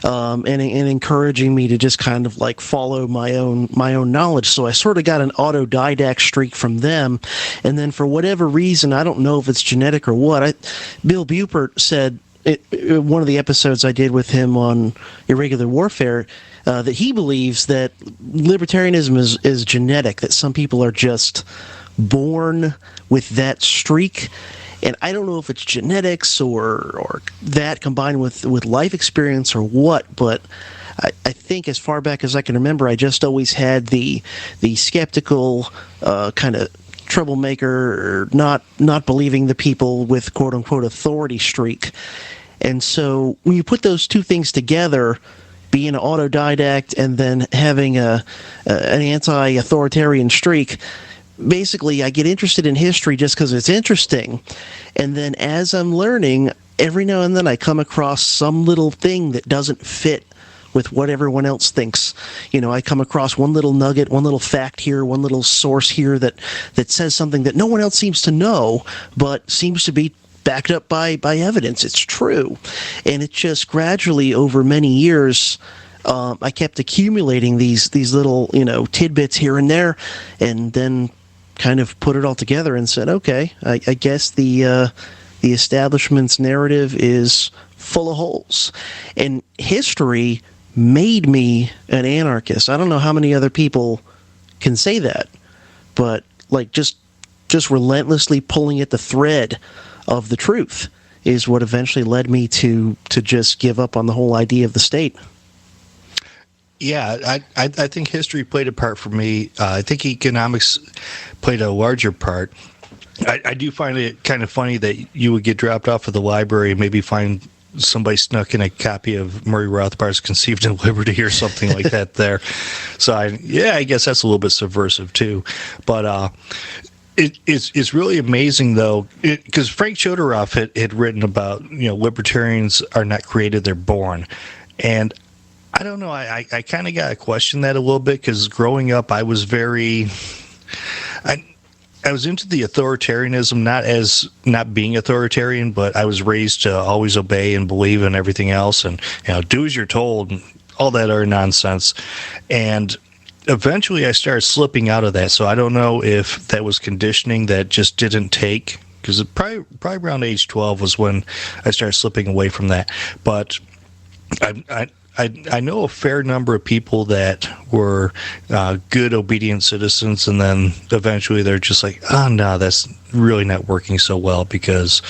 Speaker 2: and encouraging me to just kind of follow my own knowledge. So I sort of got an autodidact streak from them, and then for whatever reason, I don't know if it's genetic or what. Bill Bupert said one of the episodes I did with him on irregular warfare, that he believes that libertarianism is genetic, that some people are just born with that streak. And I don't know if it's genetics or that combined with life experience or what, but I think as far back as I can remember, I just always had the skeptical kind of troublemaker, or not believing the people with quote unquote authority streak. And so when you put those two things together, being an autodidact and then having an anti-authoritarian streak, basically I get interested in history just because it's interesting. And then as I'm learning, every now and then I come across some little thing that doesn't fit with what everyone else thinks. I come across one little nugget, one little fact here, one little source here that says something that no one else seems to know, but seems to be backed up by evidence. It's true. And it just gradually over many years, I kept accumulating these little, tidbits here and there, and then kind of put it all together and said, okay, I guess the establishment's narrative is full of holes. And history made me an anarchist. I don't know how many other people can say that, but just relentlessly pulling at the thread of the truth is what eventually led me to just give up on the whole idea of the state.
Speaker 1: Yeah, I think history played a part for me. I think economics played a larger part. I do find it kind of funny that you would get dropped off at the library and maybe find somebody snuck in a copy of Murray Rothbard's Conceived in Liberty or something like that there. So I guess that's a little bit subversive too. But it's really amazing though, because Frank Chodoroff had written about, libertarians are not created, they're born. And I don't know, I kind of got to question that a little bit, because growing up I was I was into the authoritarianism, not being authoritarian, but I was raised to always obey and believe in everything else, and do as you're told, and all that other nonsense. And eventually I started slipping out of that. So I don't know if that was conditioning that just didn't take, because probably around age 12 was when I started slipping away from that. But I know a fair number of people that were good, obedient citizens, and then eventually they're just like, oh, no, that's really not working so well because,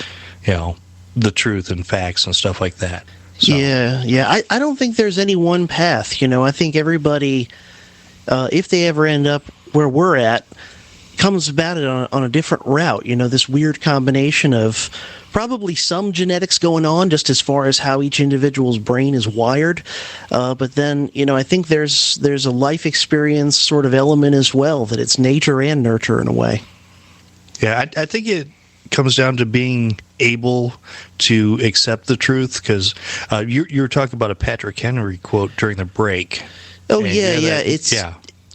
Speaker 1: the truth and facts and stuff like that. So.
Speaker 2: Yeah. I don't think there's any one path. I think everybody, if they ever end up where we're at, comes about it on a different route. This weird combination of probably some genetics going on just as far as how each individual's brain is wired. But then, I think there's a life experience sort of element as well, that it's nature and nurture in a way.
Speaker 1: Yeah, I think it comes down to being able to accept the truth, because you were talking about a Patrick Henry quote during the break.
Speaker 2: Oh, yeah.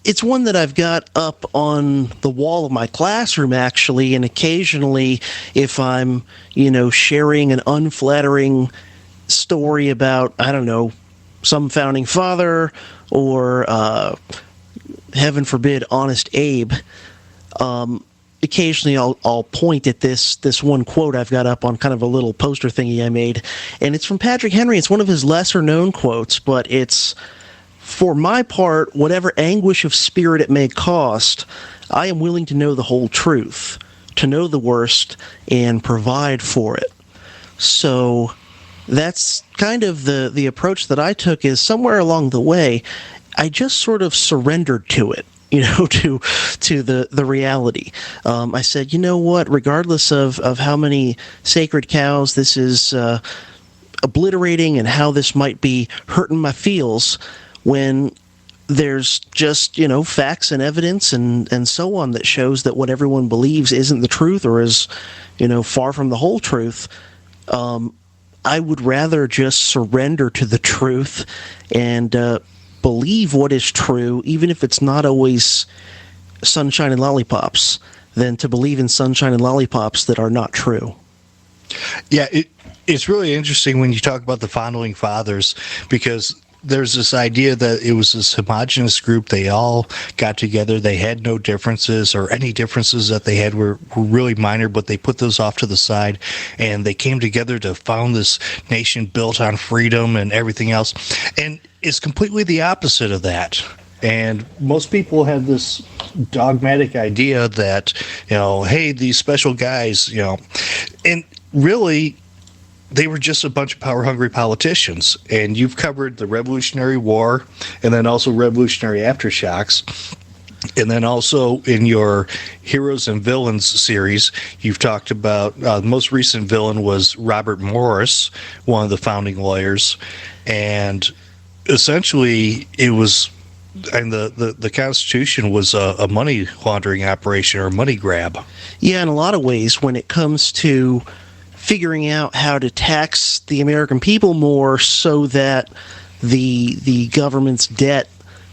Speaker 2: It's one that I've got up on the wall of my classroom, actually, and occasionally if I'm, sharing an unflattering story about, I don't know, some founding father or, heaven forbid, Honest Abe, occasionally I'll point at this one quote I've got up on kind of a little poster thingy I made, and it's from Patrick Henry. It's one of his lesser-known quotes, but it's, "For my part, whatever anguish of spirit it may cost, I am willing to know the whole truth, to know the worst, and provide for it." So that's kind of the approach that I took, is somewhere along the way, I just sort of surrendered to it, to the reality. I said, you know what, regardless of how many sacred cows this is obliterating and how this might be hurting my feels, when there's just, facts and evidence and so on that shows that what everyone believes isn't the truth or is, far from the whole truth, I would rather just surrender to the truth and believe what is true, even if it's not always sunshine and lollipops, than to believe in sunshine and lollipops that are not true.
Speaker 1: Yeah, it's really interesting when you talk about the founding fathers, because there's this idea that it was this homogenous group. They all got together. They had no differences, or any differences that they had were really minor, but they put those off to the side, and they came together to found this nation built on freedom and everything else. And it's completely the opposite of that. And most people have this dogmatic idea that, hey, these special guys, and really, they were just a bunch of power-hungry politicians. And you've covered the Revolutionary War, and then also Revolutionary Aftershocks. And then also in your Heroes and Villains series, you've talked about the most recent villain was Robert Morris, one of the founding lawyers. And essentially, it was, and the Constitution was a money laundering operation, or a money grab.
Speaker 2: Yeah, in a lot of ways, when it comes to figuring out how to tax the American people more so that the government's debt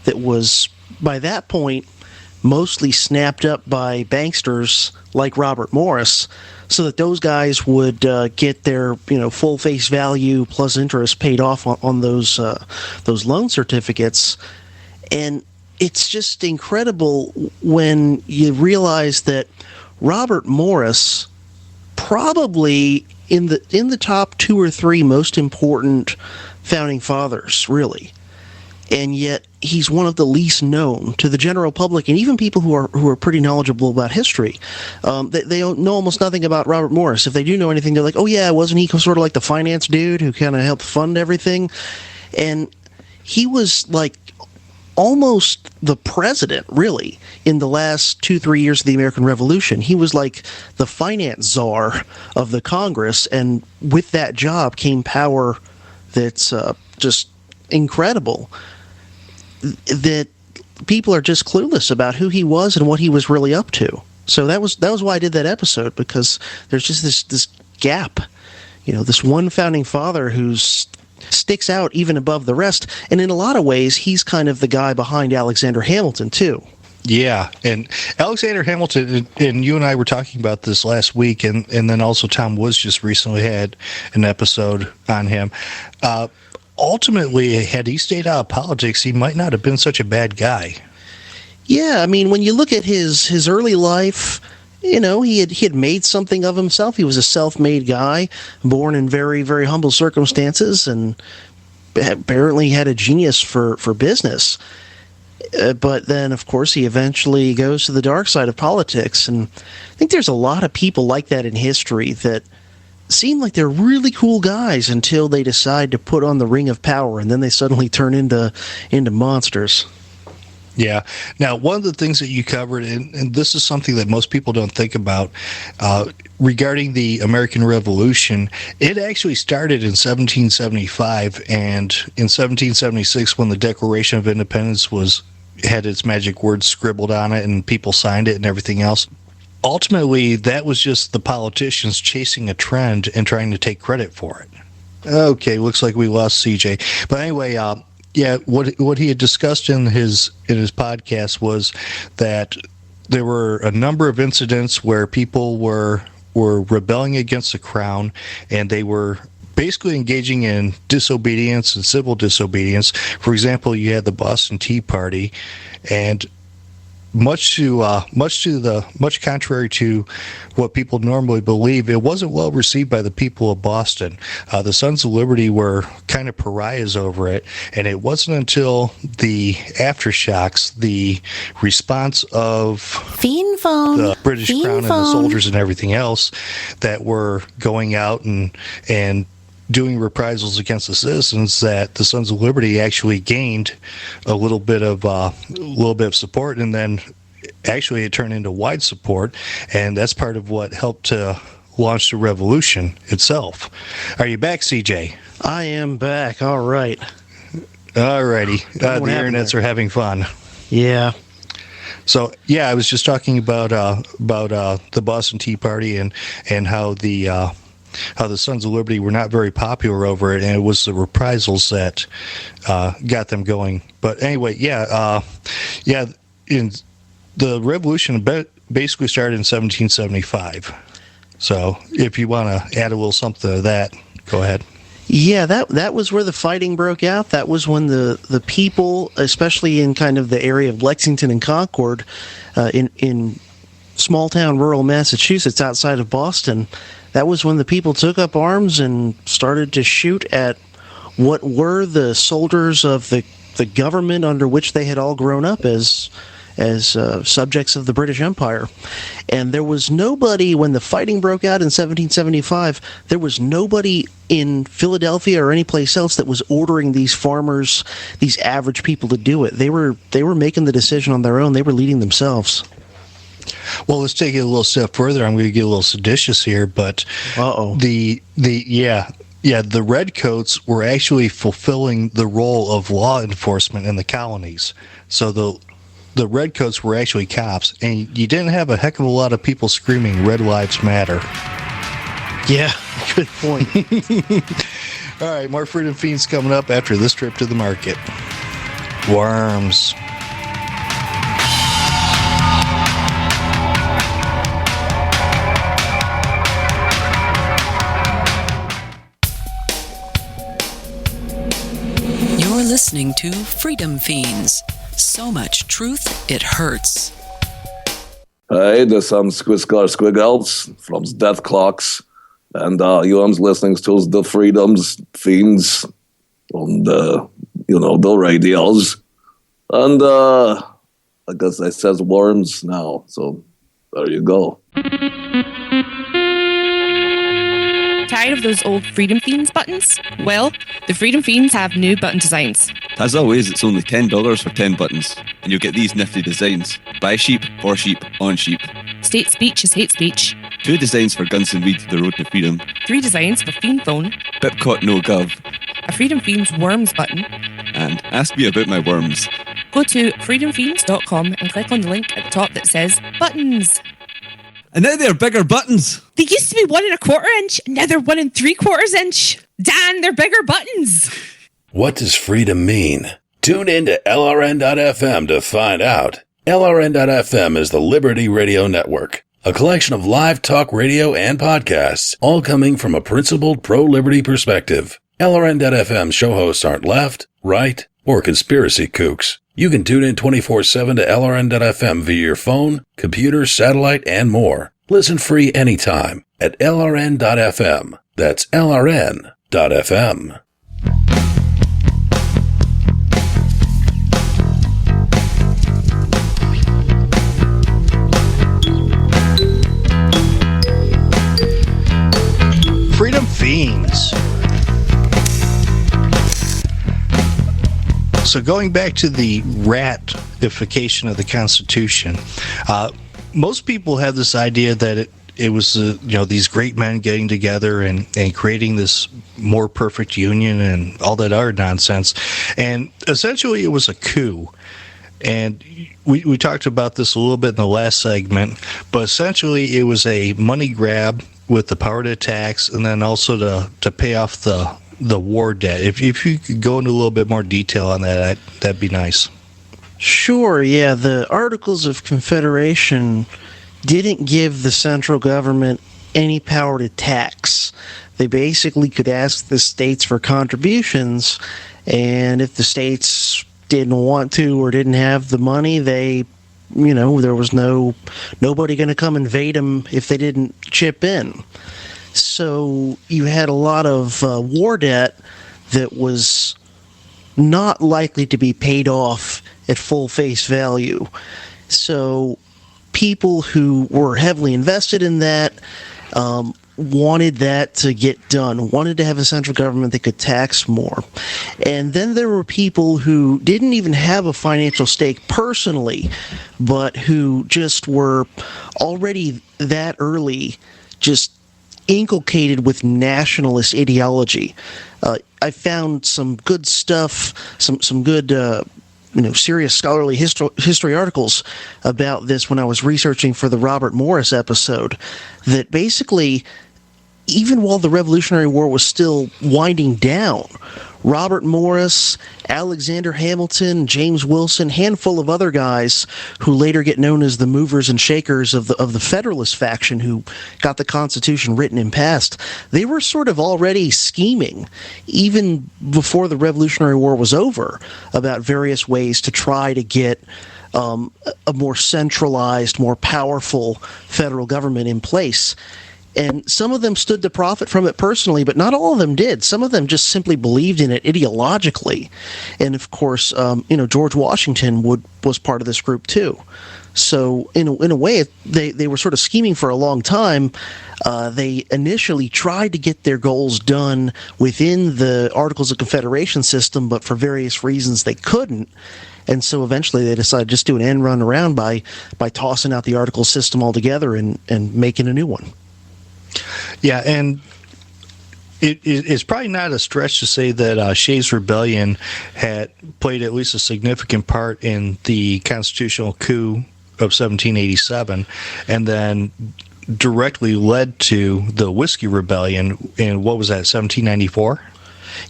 Speaker 2: that was, by that point, mostly snapped up by banksters like Robert Morris, so that those guys would get their full face value plus interest paid off on those loan certificates. And it's just incredible when you realize that Robert Morris, probably in the top 2 or 3 most important founding fathers, really, and yet he's one of the least known to the general public, and even people who are pretty knowledgeable about history. They don't know almost nothing about Robert Morris. If they do know anything, they're like, oh yeah, wasn't he sort of like the finance dude who kind of helped fund everything? And he was like almost the president, really, in the last 2-3 years of the American Revolution. He was like the finance czar of the Congress, and with that job came power that's just incredible, that people are just clueless about who he was and what he was really up to. So that was why I did that episode, because there's just this gap, this one founding father who's sticks out even above the rest. And in a lot of ways, he's kind of the guy behind Alexander Hamilton, too.
Speaker 1: Yeah, and Alexander Hamilton, and you and I were talking about this last week, and then also Tom Woods just recently had an episode on him. Ultimately, had he stayed out of politics, he might not have been such a bad guy.
Speaker 2: Yeah, I mean, when you look at his early life, he had made something of himself. He was a self-made guy, born in very, very humble circumstances, and apparently had a genius for business. But then, of course, he eventually goes to the dark side of politics. And I think there's a lot of people like that in history that seem like they're really cool guys until they decide to put on the ring of power, and then they suddenly turn into monsters.
Speaker 1: Yeah. Now, one of the things that you covered, and this is something that most people don't think about, regarding the American Revolution, it actually started in 1775, and in 1776, when the Declaration of Independence had its magic words scribbled on it, and people signed it and everything else. Ultimately, that was just the politicians chasing a trend and trying to take credit for it. Okay, looks like we lost CJ. But anyway, yeah, what he had discussed in his podcast was that there were a number of incidents where people were rebelling against the crown, and they were basically engaging in disobedience and civil disobedience. For example, you had the Boston Tea Party, and much contrary to what people normally believe, it wasn't well received by the people of Boston. The Sons of Liberty were kind of pariahs over it, and it wasn't until the aftershocks, the response of the British Crown and the soldiers and everything else, that were going out and doing reprisals against the citizens, that the Sons of Liberty actually gained a little bit of support, and then actually it turned into wide support, and that's part of what helped to launch the revolution itself. Are you back, CJ?
Speaker 2: I am back. All right.
Speaker 1: All righty. The internets are having fun.
Speaker 2: Yeah.
Speaker 1: So yeah, I was just talking about the Boston Tea Party and how the Sons of Liberty were not very popular over it, and it was the reprisals that got them going. But anyway, in the revolution basically started in 1775. So if you want to add a little something to that, go ahead.
Speaker 2: Yeah, that was where the fighting broke out. That was when the people, especially in kind of the area of Lexington and Concord, in small town rural Massachusetts outside of Boston, that was when the people took up arms and started to shoot at what were the soldiers of the government under which they had all grown up as subjects of the British Empire. And there was nobody, when the fighting broke out in 1775, there was nobody in Philadelphia or any place else that was ordering these farmers, these average people, to do it. They were making the decision on their own. They were leading themselves.
Speaker 1: Well, let's take it a little step further. I'm going to get a little seditious here, but the redcoats were actually fulfilling the role of law enforcement in the colonies. So the redcoats were actually cops, and you didn't have a heck of a lot of people screaming "Red Lives Matter."
Speaker 2: Yeah, good point.
Speaker 1: All right, more Freedom Fiends coming up after this trip to the market. Worms.
Speaker 3: You're listening to Freedom Fiends. So much truth, it hurts.
Speaker 5: Hey, there's some Squiggles from Death Clocks, and you're listening to the Freedom's Fiends on the radios. And I guess it says worms now, so there you go.
Speaker 6: Tired of those old Freedom Fiends buttons? Well, the Freedom Fiends have new button designs.
Speaker 7: As always, it's only $10 for 10 buttons, and you'll get these nifty designs. By sheep, for sheep, on sheep.
Speaker 6: State speech is hate speech.
Speaker 7: 2 designs for Guns and Weed, the road to freedom.
Speaker 6: 3 designs for Fiend Phone.
Speaker 7: Pipcot no gov.
Speaker 6: A Freedom Fiends worms button.
Speaker 7: And ask me about my worms.
Speaker 6: Go to freedomfiends.com and click on the link at the top that says buttons.
Speaker 7: And now they're bigger buttons.
Speaker 6: They used to be 1 1/4 inch, and now they're 1 3/4 inch. Dan, they're bigger buttons.
Speaker 8: What does freedom mean? Tune in to LRN.FM to find out. LRN.FM is the Liberty Radio Network, a collection of live talk radio and podcasts, all coming from a principled pro-liberty perspective. LRN.FM show hosts aren't left, right, or conspiracy kooks. You can tune in 24/7 to LRN.FM via your phone, computer, satellite, and more. Listen free anytime at LRN.FM. That's LRN.FM.
Speaker 1: So going back to the ratification of the Constitution, most people have this idea that it was these great men getting together and creating this more perfect union and all that other nonsense. And essentially it was a coup. And we talked about this a little bit in the last segment, but essentially it was a money grab with the power to tax and then also to pay off the war debt. If you could go into a little bit more detail on that, that'd be nice.
Speaker 2: Sure, yeah. The Articles of Confederation didn't give the central government any power to tax. They basically could ask the states for contributions, and if the states didn't want to or didn't have the money, there was nobody going to come invade them if they didn't chip in. So you had a lot of war debt that was not likely to be paid off at full face value. So people who were heavily invested in that wanted that to get done, wanted to have a central government that could tax more. And then there were people who didn't even have a financial stake personally, but who just were already that early just inculcated with nationalist ideology. I found some good stuff, some good serious scholarly history articles about this when I was researching for the Robert Morris episode, that basically, even while the Revolutionary War was still winding down, Robert Morris, Alexander Hamilton, James Wilson, handful of other guys who later get known as the movers and shakers of the Federalist faction who got the Constitution written and passed, they were sort of already scheming, even before the Revolutionary War was over, about various ways to try to get a more centralized, more powerful federal government in place. And some of them stood to profit from it personally, but not all of them did. Some of them just simply believed in it ideologically. And of course, George Washington was part of this group too. So in a way, they were sort of scheming for a long time. They initially tried to get their goals done within the Articles of Confederation system, but for various reasons they couldn't. And so eventually they decided to just do an end run around by tossing out the Articles system altogether and making a new one.
Speaker 1: Yeah, and it's probably not a stretch to say that Shays' Rebellion had played at least a significant part in the constitutional coup of 1787, and then directly led to the Whiskey Rebellion in, what was that, 1794?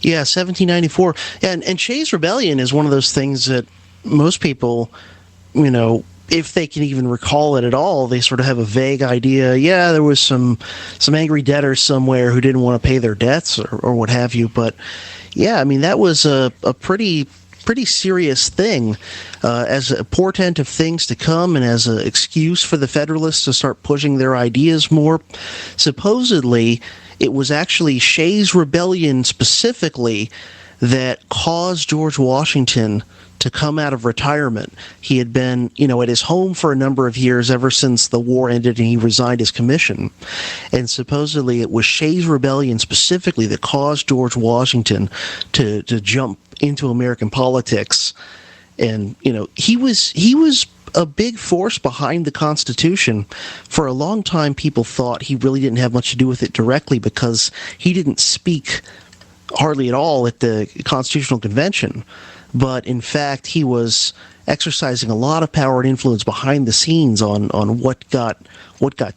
Speaker 2: Yeah, 1794. And Shays' Rebellion is one of those things that most people, if they can even recall it at all, they sort of have a vague idea. Yeah, there was some angry debtors somewhere who didn't want to pay their debts or what have you. But yeah, I mean, that was a pretty serious thing as a portent of things to come and as an excuse for the Federalists to start pushing their ideas more. Supposedly, it was actually Shays' Rebellion specifically that caused George Washington to come out of retirement. He had been, at his home for a number of years ever since the war ended and he resigned his commission. And supposedly it was Shays' Rebellion specifically that caused George Washington to jump into American politics. And, he was a big force behind the Constitution. For a long time, people thought he really didn't have much to do with it directly because he didn't speak hardly at all at the Constitutional Convention. But in fact, he was exercising a lot of power and influence behind the scenes on what got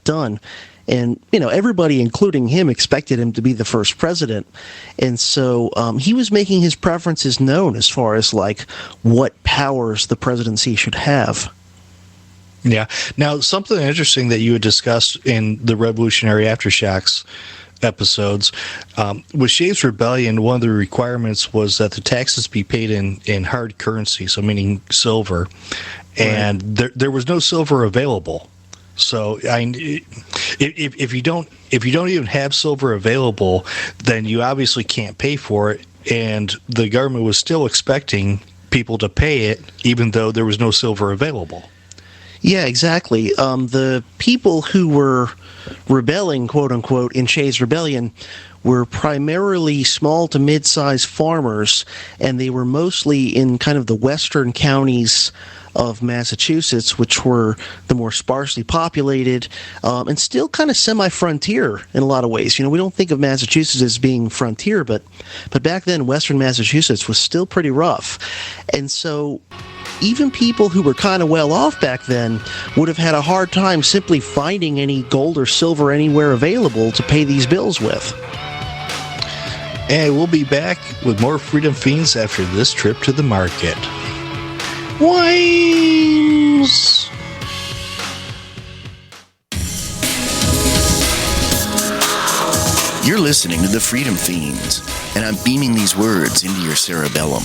Speaker 2: done. And, everybody, including him, expected him to be the first president. And so he was making his preferences known as far as, what powers the presidency should have.
Speaker 1: Yeah. Now, something interesting that you had discussed in the Revolutionary Aftershocks episodes, with Shays' Rebellion, one of the requirements was that the taxes be paid in hard currency, so meaning silver, and there was no silver available. So if you don't even have silver available, then you obviously can't pay for it, and the government was still expecting people to pay it, even though there was no silver available.
Speaker 2: Yeah, exactly. The people who were rebelling, quote unquote, in Shays' Rebellion were primarily small to mid-sized farmers, and they were mostly in kind of the western counties of Massachusetts, which were the more sparsely populated, and still kind of semi-frontier in a lot of ways. We don't think of Massachusetts as being frontier, but back then, western Massachusetts was still pretty rough. And so even people who were kind of well off back then would have had a hard time simply finding any gold or silver anywhere available to pay these bills with.
Speaker 1: And we'll be back with more Freedom Fiends after this trip to the market. Wines!
Speaker 4: You're listening to the Freedom Fiends, and I'm beaming these words into your cerebellum.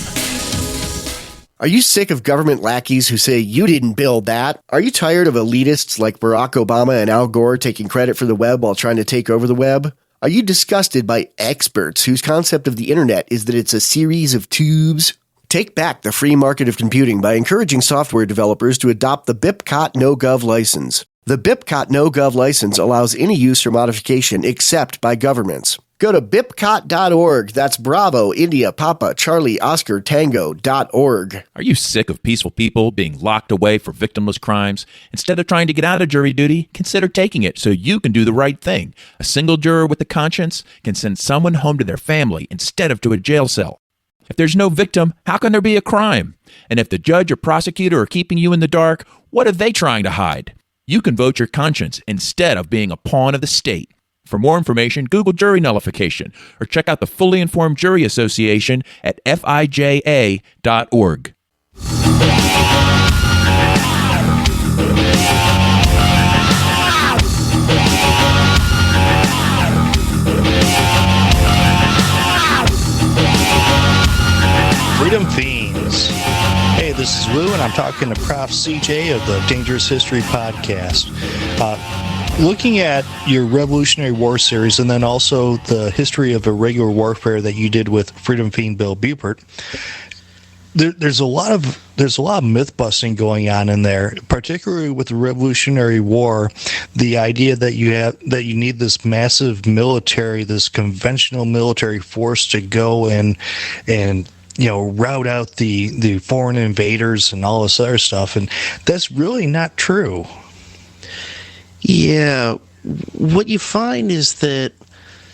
Speaker 4: Are you sick of government lackeys who say, you didn't build that? Are you tired of elitists like Barack Obama and Al Gore taking credit for the web while trying to take over the web? Are you disgusted by experts whose concept of the internet is that it's a series of tubes? Take back the free market of computing by encouraging software developers to adopt the BIPCOT No-Gov license. The BIPCOT No-Gov license allows any use or modification except by governments. Go to bipcot.org. That's Bravo, India, Papa, Charlie, Oscar, Tango.org.
Speaker 9: Are you sick of peaceful people being locked away for victimless crimes? Instead of trying to get out of jury duty, consider taking it so you can do the right thing. A single juror with a conscience can send someone home to their family instead of to a jail cell. If there's no victim, how can there be a crime? And if the judge or prosecutor are keeping you in the dark, what are they trying to hide? You can vote your conscience instead of being a pawn of the state. For more information, Google jury nullification or check out the Fully Informed Jury Association at fija.org.
Speaker 1: Freedom Fiends. Hey, this is Lou, and I'm talking to Prof. CJ of the Dangerous History Podcast. Looking at your Revolutionary War series and then also the history of irregular warfare that you did with Freedom Fiend Bill Buford, there's a lot of myth busting going on in there, particularly with the Revolutionary War. The idea that you need this massive military, this conventional military force to go and rout out the foreign invaders and all this other stuff, and that's really not true.
Speaker 2: Yeah, what you find is that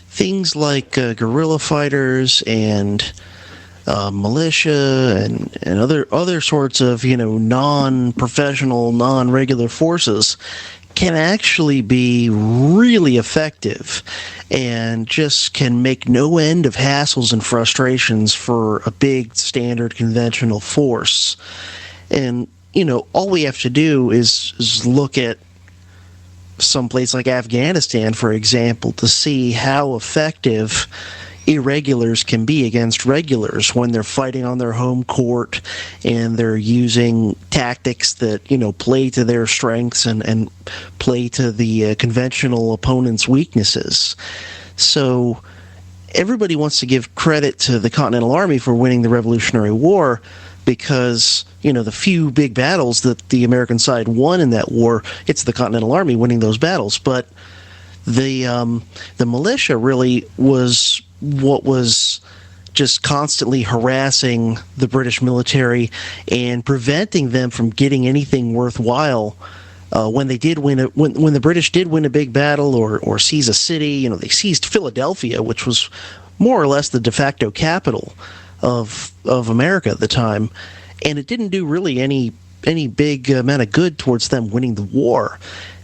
Speaker 2: things like guerrilla fighters and militia and other sorts of non-professional, non-regular forces can actually be really effective and just can make no end of hassles and frustrations for a big standard conventional force. And all we have to do is look at someplace like Afghanistan, for example, to see how effective irregulars can be against regulars when they're fighting on their home court and they're using tactics that play to their strengths and play to the conventional opponent's weaknesses. So everybody wants to give credit to the Continental Army for winning the Revolutionary War because the few big battles that the American side won in that war, it's the Continental Army winning those battles. But the militia really was what was just constantly harassing the British military and preventing them from getting anything worthwhile. When they did win when the British did win a big battle or seize a city, they seized Philadelphia, which was more or less the de facto capital of America at the time, and it didn't do really any big amount of good towards them winning the war.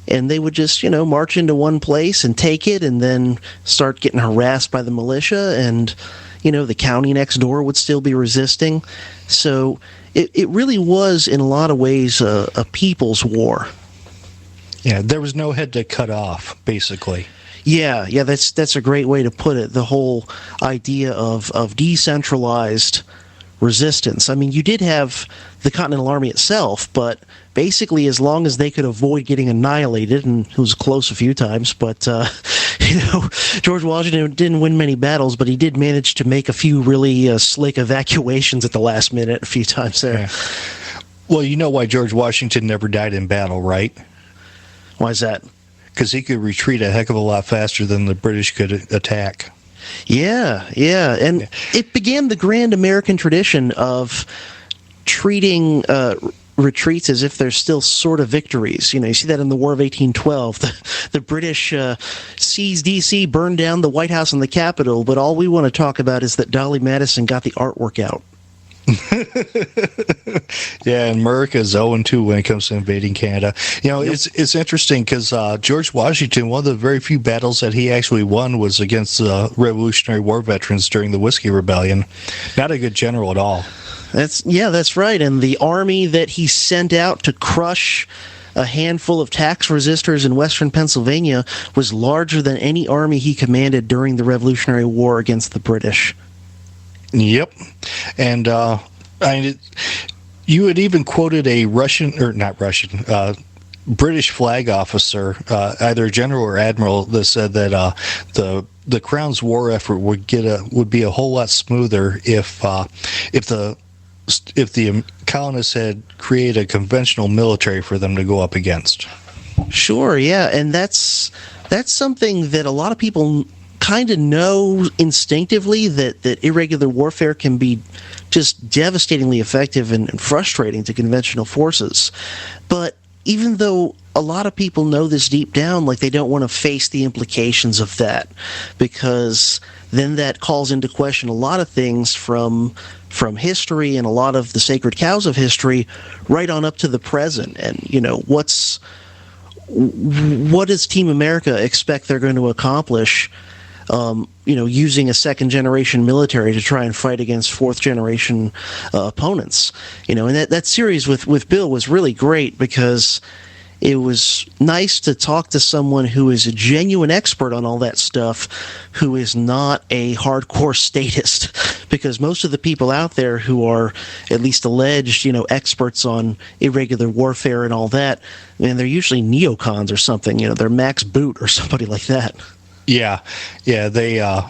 Speaker 2: And they would just, march into one place and take it and then start getting harassed by the militia, and, the county next door would still be resisting. So it really was, in a lot of ways, a people's war.
Speaker 1: Yeah, there was no head to cut off, basically.
Speaker 2: Yeah, that's a great way to put it. The whole idea of decentralized resistance. I mean, you did have the Continental Army itself, but basically as long as they could avoid getting annihilated, and it was close a few times, but George Washington didn't win many battles, but he did manage to make a few really slick evacuations at the last minute a few times there.
Speaker 1: Yeah. Well, you know why George Washington never died in battle, right?
Speaker 2: Why is that?
Speaker 1: Because he could retreat a heck of a lot faster than the British could attack.
Speaker 2: Yeah, and it began the grand American tradition of treating retreats as if they're still sort of victories. You see that in the War of 1812. The British seized D.C., burned down the White House and the Capitol, but all we want to talk about is that Dolly Madison got the artwork out.
Speaker 1: Yeah, and America's 0-2 when it comes to invading Canada. It's interesting because George Washington, one of the very few battles that he actually won was against the Revolutionary War veterans during the Whiskey Rebellion. Not a good general at all.
Speaker 2: That's right. And the army that he sent out to crush a handful of tax resistors in western Pennsylvania was larger than any army he commanded during the Revolutionary War against the British.
Speaker 1: Yep. And you had even quoted a British flag officer, either general or admiral, that said that the Crown's war effort would be a whole lot smoother if the colonists had created a conventional military for them to go up against.
Speaker 2: Sure, yeah, and that's something that a lot of people kind of know instinctively, that irregular warfare can be just devastatingly effective and frustrating to conventional forces. But even though a lot of people know this deep down, like, they don't want to face the implications of that, because then that calls into question a lot of things from history and a lot of the sacred cows of history right on up to the present. And what does Team America expect they're going to accomplish using a second generation military to try and fight against fourth generation opponents? And that series with Bill was really great because it was nice to talk to someone who is a genuine expert on all that stuff, who is not a hardcore statist, because most of the people out there who are at least alleged, experts on irregular warfare and all that, they're usually neocons or something. They're Max Boot or somebody like that.
Speaker 1: Yeah, they're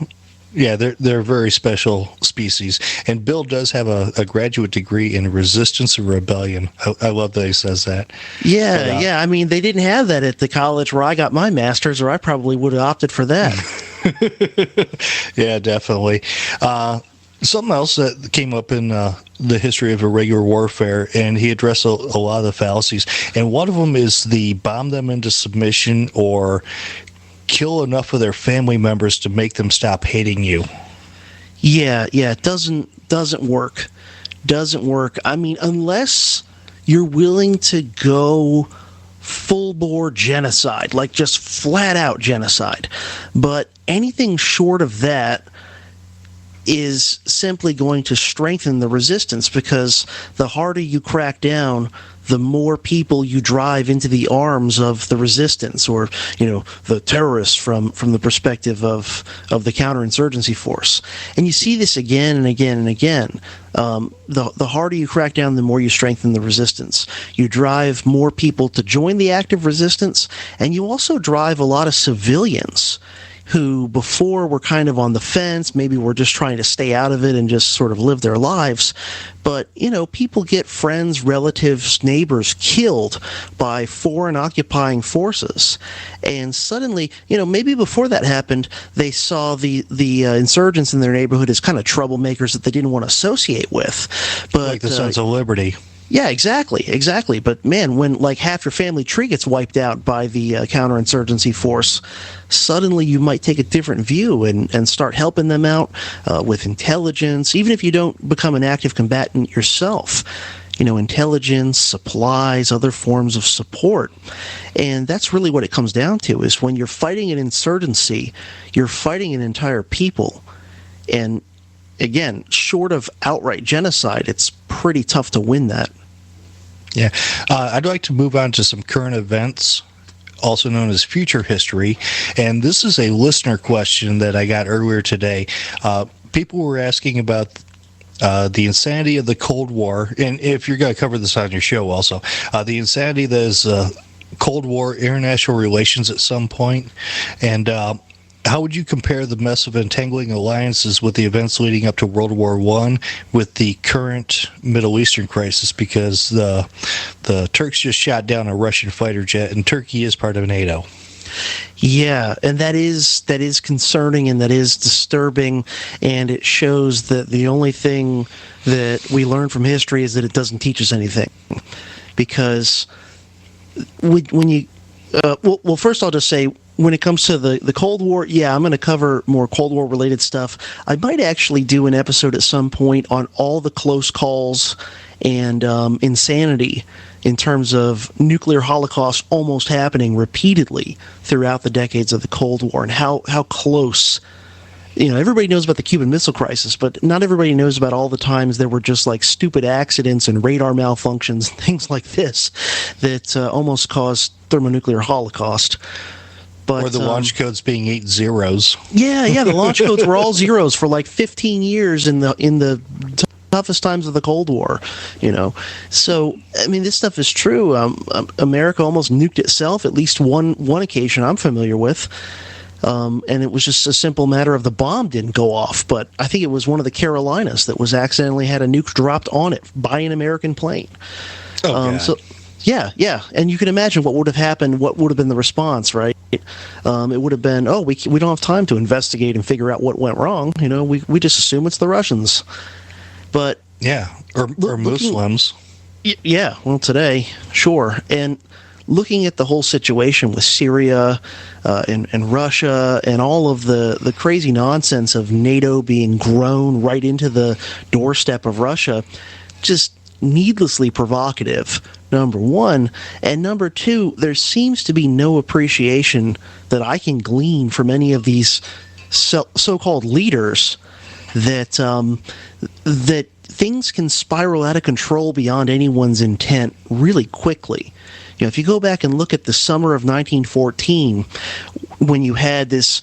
Speaker 1: a very special species. And Bill does have a graduate degree in resistance and rebellion. I love that he says that.
Speaker 2: Yeah, but, I mean, they didn't have that at the college where I got my master's, or I probably would have opted for that.
Speaker 1: Yeah, definitely. Something else that came up in the history of irregular warfare, and he addressed a lot of the fallacies, and one of them is the bomb them into submission or kill enough of their family members to make them stop hating you.
Speaker 2: Yeah, it doesn't work. Doesn't work. I mean, unless you're willing to go full-bore genocide, like just flat-out genocide. But anything short of that is simply going to strengthen the resistance, because the harder you crack down, the more people you drive into the arms of the resistance, or the terrorists from the perspective of the counterinsurgency force. And you see this again and again and again. The harder you crack down, the more you strengthen the resistance. You drive more people to join the active resistance, and you also drive a lot of civilians who before were kind of on the fence, maybe were just trying to stay out of it and just sort of live their lives. But, people get friends, relatives, neighbors killed by foreign occupying forces. And suddenly, maybe before that happened, they saw the insurgents in their neighborhood as kind of troublemakers that they didn't want to associate with. But
Speaker 1: like the Sons of Liberty.
Speaker 2: Yeah, exactly. But man, when like half your family tree gets wiped out by the counterinsurgency force, suddenly you might take a different view and start helping them out with intelligence, even if you don't become an active combatant yourself. Intelligence, supplies, other forms of support. And that's really what it comes down to, is when you're fighting an insurgency, you're fighting an entire people. And again, short of outright genocide, it's pretty tough to win that.
Speaker 1: Yeah. I'd like to move on to some current events, also known as future history. And this is a listener question that I got earlier today. People were asking about the insanity of the Cold War. And if you're going to cover this on your show also, the insanity that is Cold War international relations at some point. And how would you compare the mess of entangling alliances with the events leading up to World War I with the current Middle Eastern crisis? Because the Turks just shot down a Russian fighter jet, and Turkey is part of NATO.
Speaker 2: Yeah, and that is concerning and that is disturbing, and it shows that the only thing that we learn from history is that it doesn't teach us anything. Because when you well, first I'll just say, when it comes to the Cold War, yeah, I'm going to cover more Cold War related stuff. I might actually do an episode at some point on all the close calls and insanity in terms of nuclear holocaust almost happening repeatedly throughout the decades of the Cold War, and how close. Everybody knows about the Cuban Missile Crisis, but not everybody knows about all the times there were just like stupid accidents and radar malfunctions and things like this that almost caused thermonuclear holocaust. But,
Speaker 1: or the launch codes being 8 zeros.
Speaker 2: Yeah, the launch codes were all zeros for like 15 years in the toughest times of the Cold War. So I mean, this stuff is true. America almost nuked itself at least one occasion I'm familiar with. And it was just a simple matter of the bomb didn't go off. But I think it was one of the Carolinas that was accidentally had a nuke dropped on it by an American plane. So yeah, and you can imagine what would have happened, what would have been the response, right? It would have been, we don't have time to investigate and figure out what went wrong. We just assume it's the Russians. But
Speaker 1: yeah, or Muslims.
Speaker 2: Yeah, well, today, sure. And looking at the whole situation with Syria and Russia and all of the crazy nonsense of NATO being grown right into the doorstep of Russia, just needlessly provocative, number one. And number two, there seems to be no appreciation that I can glean from any of these so-called leaders that that things can spiral out of control beyond anyone's intent really quickly. If you go back and look at the summer of 1914, when you had this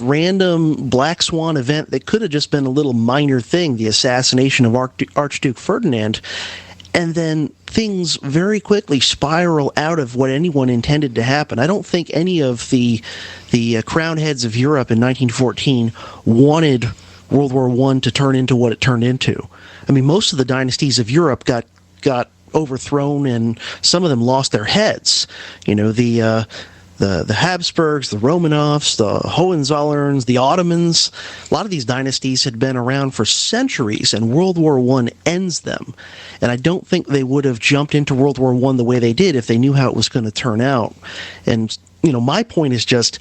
Speaker 2: random black swan event that could have just been a little minor thing, the assassination of Archduke Ferdinand, and then things very quickly spiral out of what anyone intended to happen. I don't think any of the crown heads of Europe in 1914 wanted World War I to turn into what it turned into. I mean, most of the dynasties of Europe got overthrown, and some of them lost their heads. The Habsburgs, the Romanovs, the Hohenzollerns, the Ottomans. A lot of these dynasties had been around for centuries, and World War I ends them. And I don't think they would have jumped into World War I the way they did if they knew how it was going to turn out. And my point is just,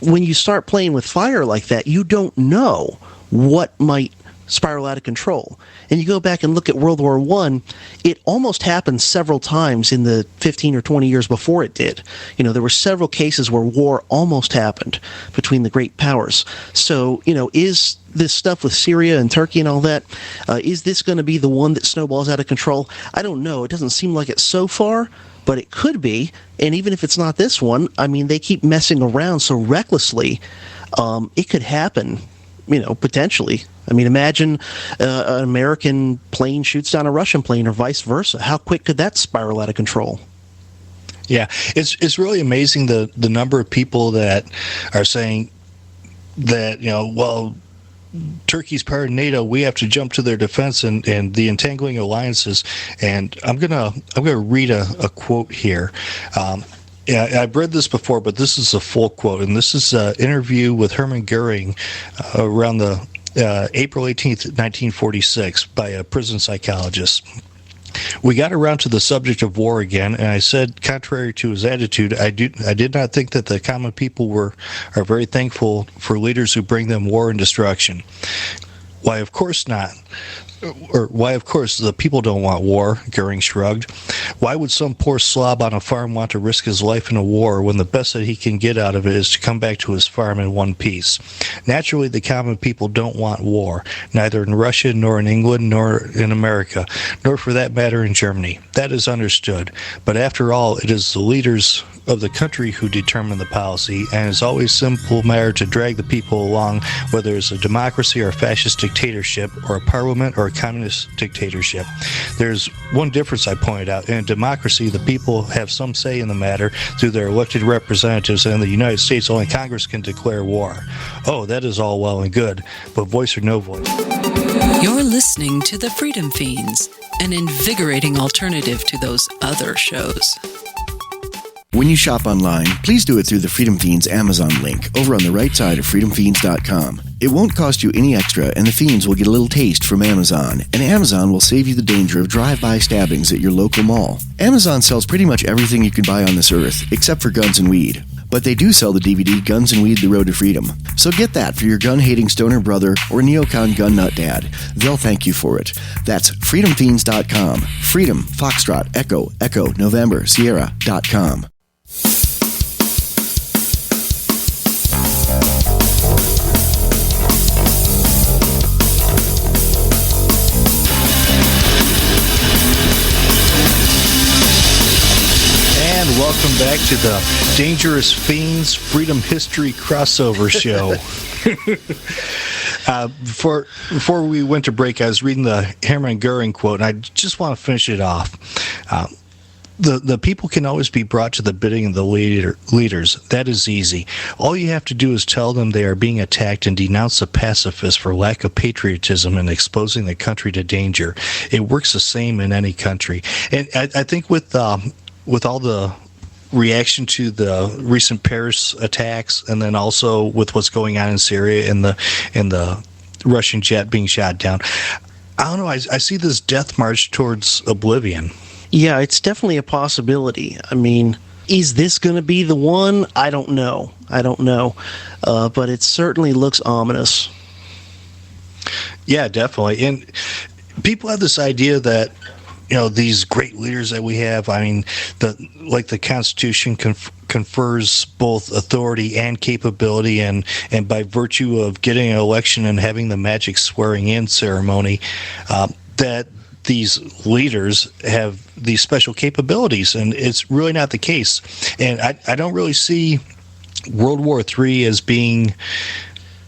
Speaker 2: when you start playing with fire like that, you don't know what might spiral out of control. And you go back and look at World War I, it almost happened several times in the 15 or 20 years before it did. There were several cases where war almost happened between the great powers. So, is this stuff with Syria and Turkey and all that, is this going to be the one that snowballs out of control? I don't know. It doesn't seem like it so far, but it could be. And even if it's not this one, I mean, they keep messing around so recklessly, it could happen. Potentially. I mean, imagine an American plane shoots down a Russian plane or vice versa. How quick could that spiral out of control?
Speaker 1: Yeah, it's really amazing the number of people that are saying that, well, Turkey's part of NATO, we have to jump to their defense and the entangling alliances. And I'm gonna read a quote here. Yeah, I've read this before, but this is a full quote, and this is an interview with Hermann Goering around the April 18th, 1946, by a prison psychologist. We got around to the subject of war again, and I said, contrary to his attitude, I did not think that the common people are very thankful for leaders who bring them war and destruction. Why, of course not. Or why, of course, the people don't want war, Goering shrugged. Why would some poor slob on a farm want to risk his life in a war when the best that he can get out of it is to come back to his farm in one piece? Naturally, the common people don't want war, neither in Russia, nor in England, nor in America, nor for that matter in Germany. That is understood. But after all, it is the leaders of the country who determine the policy, and it's always a simple matter to drag the people along, whether it's a democracy or a fascist dictatorship, or a parliament or a communist dictatorship. There's one difference I pointed out. In a democracy, the people have some say in the matter through their elected representatives, and in the United States, only Congress can declare war. Oh, that is all well and good, but voice or no voice.
Speaker 3: You're listening to the Freedom Feens, an invigorating alternative to those other shows.
Speaker 4: When you shop online, please do it through the Freedom Feens Amazon link over on the right side of freedomfeens.com. It won't cost you any extra, and the Feens will get a little taste from Amazon, and Amazon will save you the danger of drive-by stabbings at your local mall. Amazon sells pretty much everything you can buy on this earth, except for guns and weed. But they do sell the DVD Guns and Weed: The Road to Freedom. So get that for your gun-hating stoner brother or neocon gun nut dad. They'll thank you for it. That's freedomfiends.com. Freedom, Foxtrot, Echo, Echo, November, Sierra.com.
Speaker 1: Welcome back to the Dangerous Fiends Freedom History Crossover Show. Before we went to break, I was reading the Hermann Goering quote, and I just want to finish it off. The people can always be brought to the bidding of the leaders. That is easy. All you have to do is tell them they are being attacked and denounce the pacifists for lack of patriotism and exposing the country to danger. It works the same in any country. And I think with all the reaction to the recent Paris attacks, and then also with what's going on in Syria and the Russian jet being shot down, I don't know. I see this death march towards oblivion.
Speaker 2: Yeah, it's definitely a possibility. I mean, is this going to be the one? I don't know. But it certainly looks ominous.
Speaker 1: Yeah, definitely. And people have this idea that, you know, these great leaders that we have, I mean, the Constitution confers both authority and capability, and by virtue of getting an election and having the magic swearing in ceremony, that these leaders have these special capabilities, and it's really not the case. And I don't really see World War III as being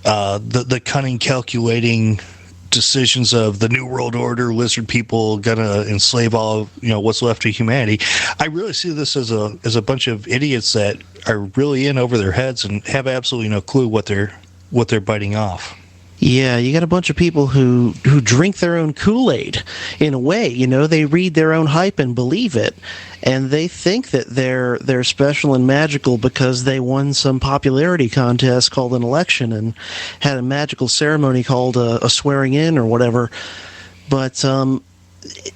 Speaker 1: the cunning, calculating decisions of the New World Order, lizard people gonna enslave all, you know, what's left of humanity. I really see this as a bunch of idiots that are really in over their heads and have absolutely no clue what they're biting off.
Speaker 2: Yeah, you got a bunch of people who drink their own Kool-Aid, in a way. You know, they read their own hype and believe it, and they think that they're special and magical because they won some popularity contest called an election and had a magical ceremony called a swearing in or whatever. But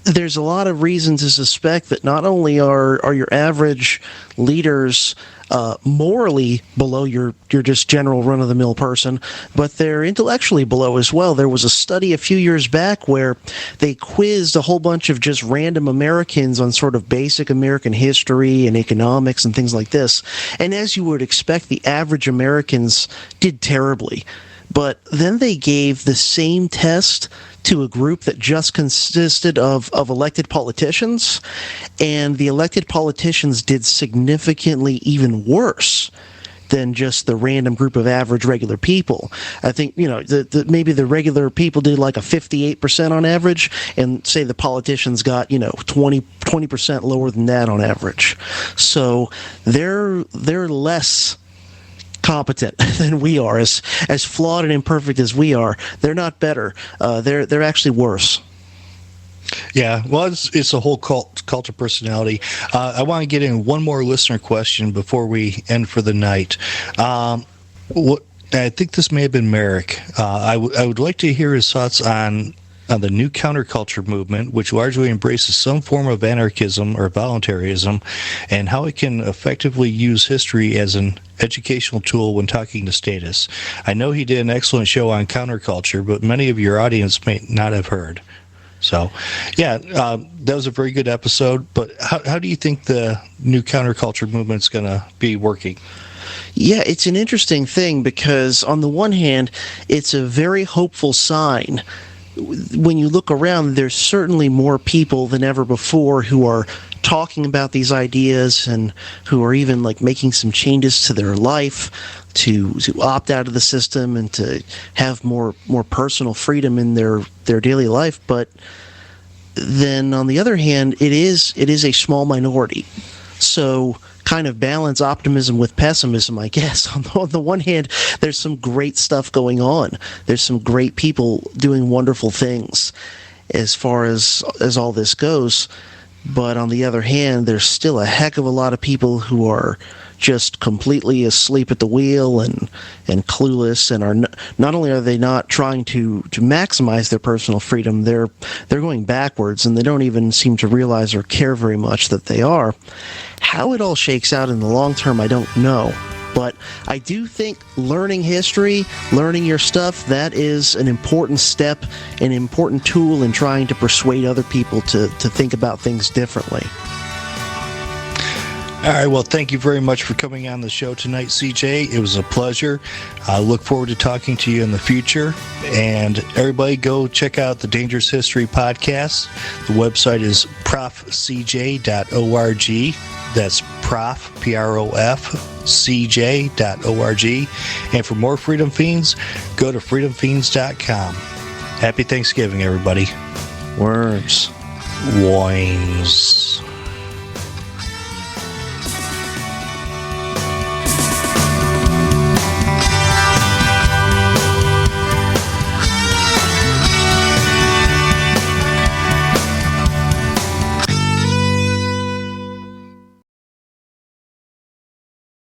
Speaker 2: there's a lot of reason to suspect that not only are your average leaders morally below your just general run-of-the-mill person, but they're intellectually below as well. There was a study a few years back where they quizzed a whole bunch of just random Americans on sort of basic American history and economics and things like this. And as you would expect, the average Americans did terribly. But then they gave the same test to a group that just consisted of elected politicians, and the elected politicians did significantly even worse than just the random group of average regular people. I think, you know, maybe the regular people did like a 58% on average, and say the politicians got, you know, 20% lower than that on average. So they're less competent than we are, as flawed and imperfect as we are. They're not better. They're actually worse.
Speaker 1: Yeah, well, it's a whole cult of personality. I want to get in one more listener question before we end for the night. I think this may have been Merrick. I would like to hear his thoughts on the new counterculture movement, which largely embraces some form of anarchism or voluntarism, and how it can effectively use history as an educational tool when talking to statists. I know he did an excellent show on counterculture, but many of your audience may not have heard. So, yeah, that was a very good episode. But how do you think the new counterculture movement is going to be working?
Speaker 2: Yeah, it's an interesting thing because on the one hand, it's a very hopeful sign. When you look around, there's certainly more people than ever before who are talking about these ideas and who are even like making some changes to their life to opt out of the system and to have more personal freedom in their daily life. But then on the other hand, it is a small minority. So kind of balance optimism with pessimism, I guess. On the one hand, there's some great stuff going on. There's some great people doing wonderful things as far as all this goes. But on the other hand, there's still a heck of a lot of people who are just completely asleep at the wheel and clueless, and are not only are they not trying to maximize their personal freedom, they're going backwards, and they don't even seem to realize or care very much that they are. How it all shakes out in the long term, I don't know. But I do think learning history, learning your stuff, that is an important step, an important tool in trying to persuade other people to think about things differently.
Speaker 1: All right, well, thank you very much for coming on the show tonight, CJ. It was a pleasure. I look forward to talking to you in the future. And everybody go check out the Dangerous History podcast. The website is profcj.org. That's prof, P-R-O-F, cj.org. And for more Freedom Fiends, go to freedomfiends.com. Happy Thanksgiving, everybody.
Speaker 2: Worms.
Speaker 1: Wines.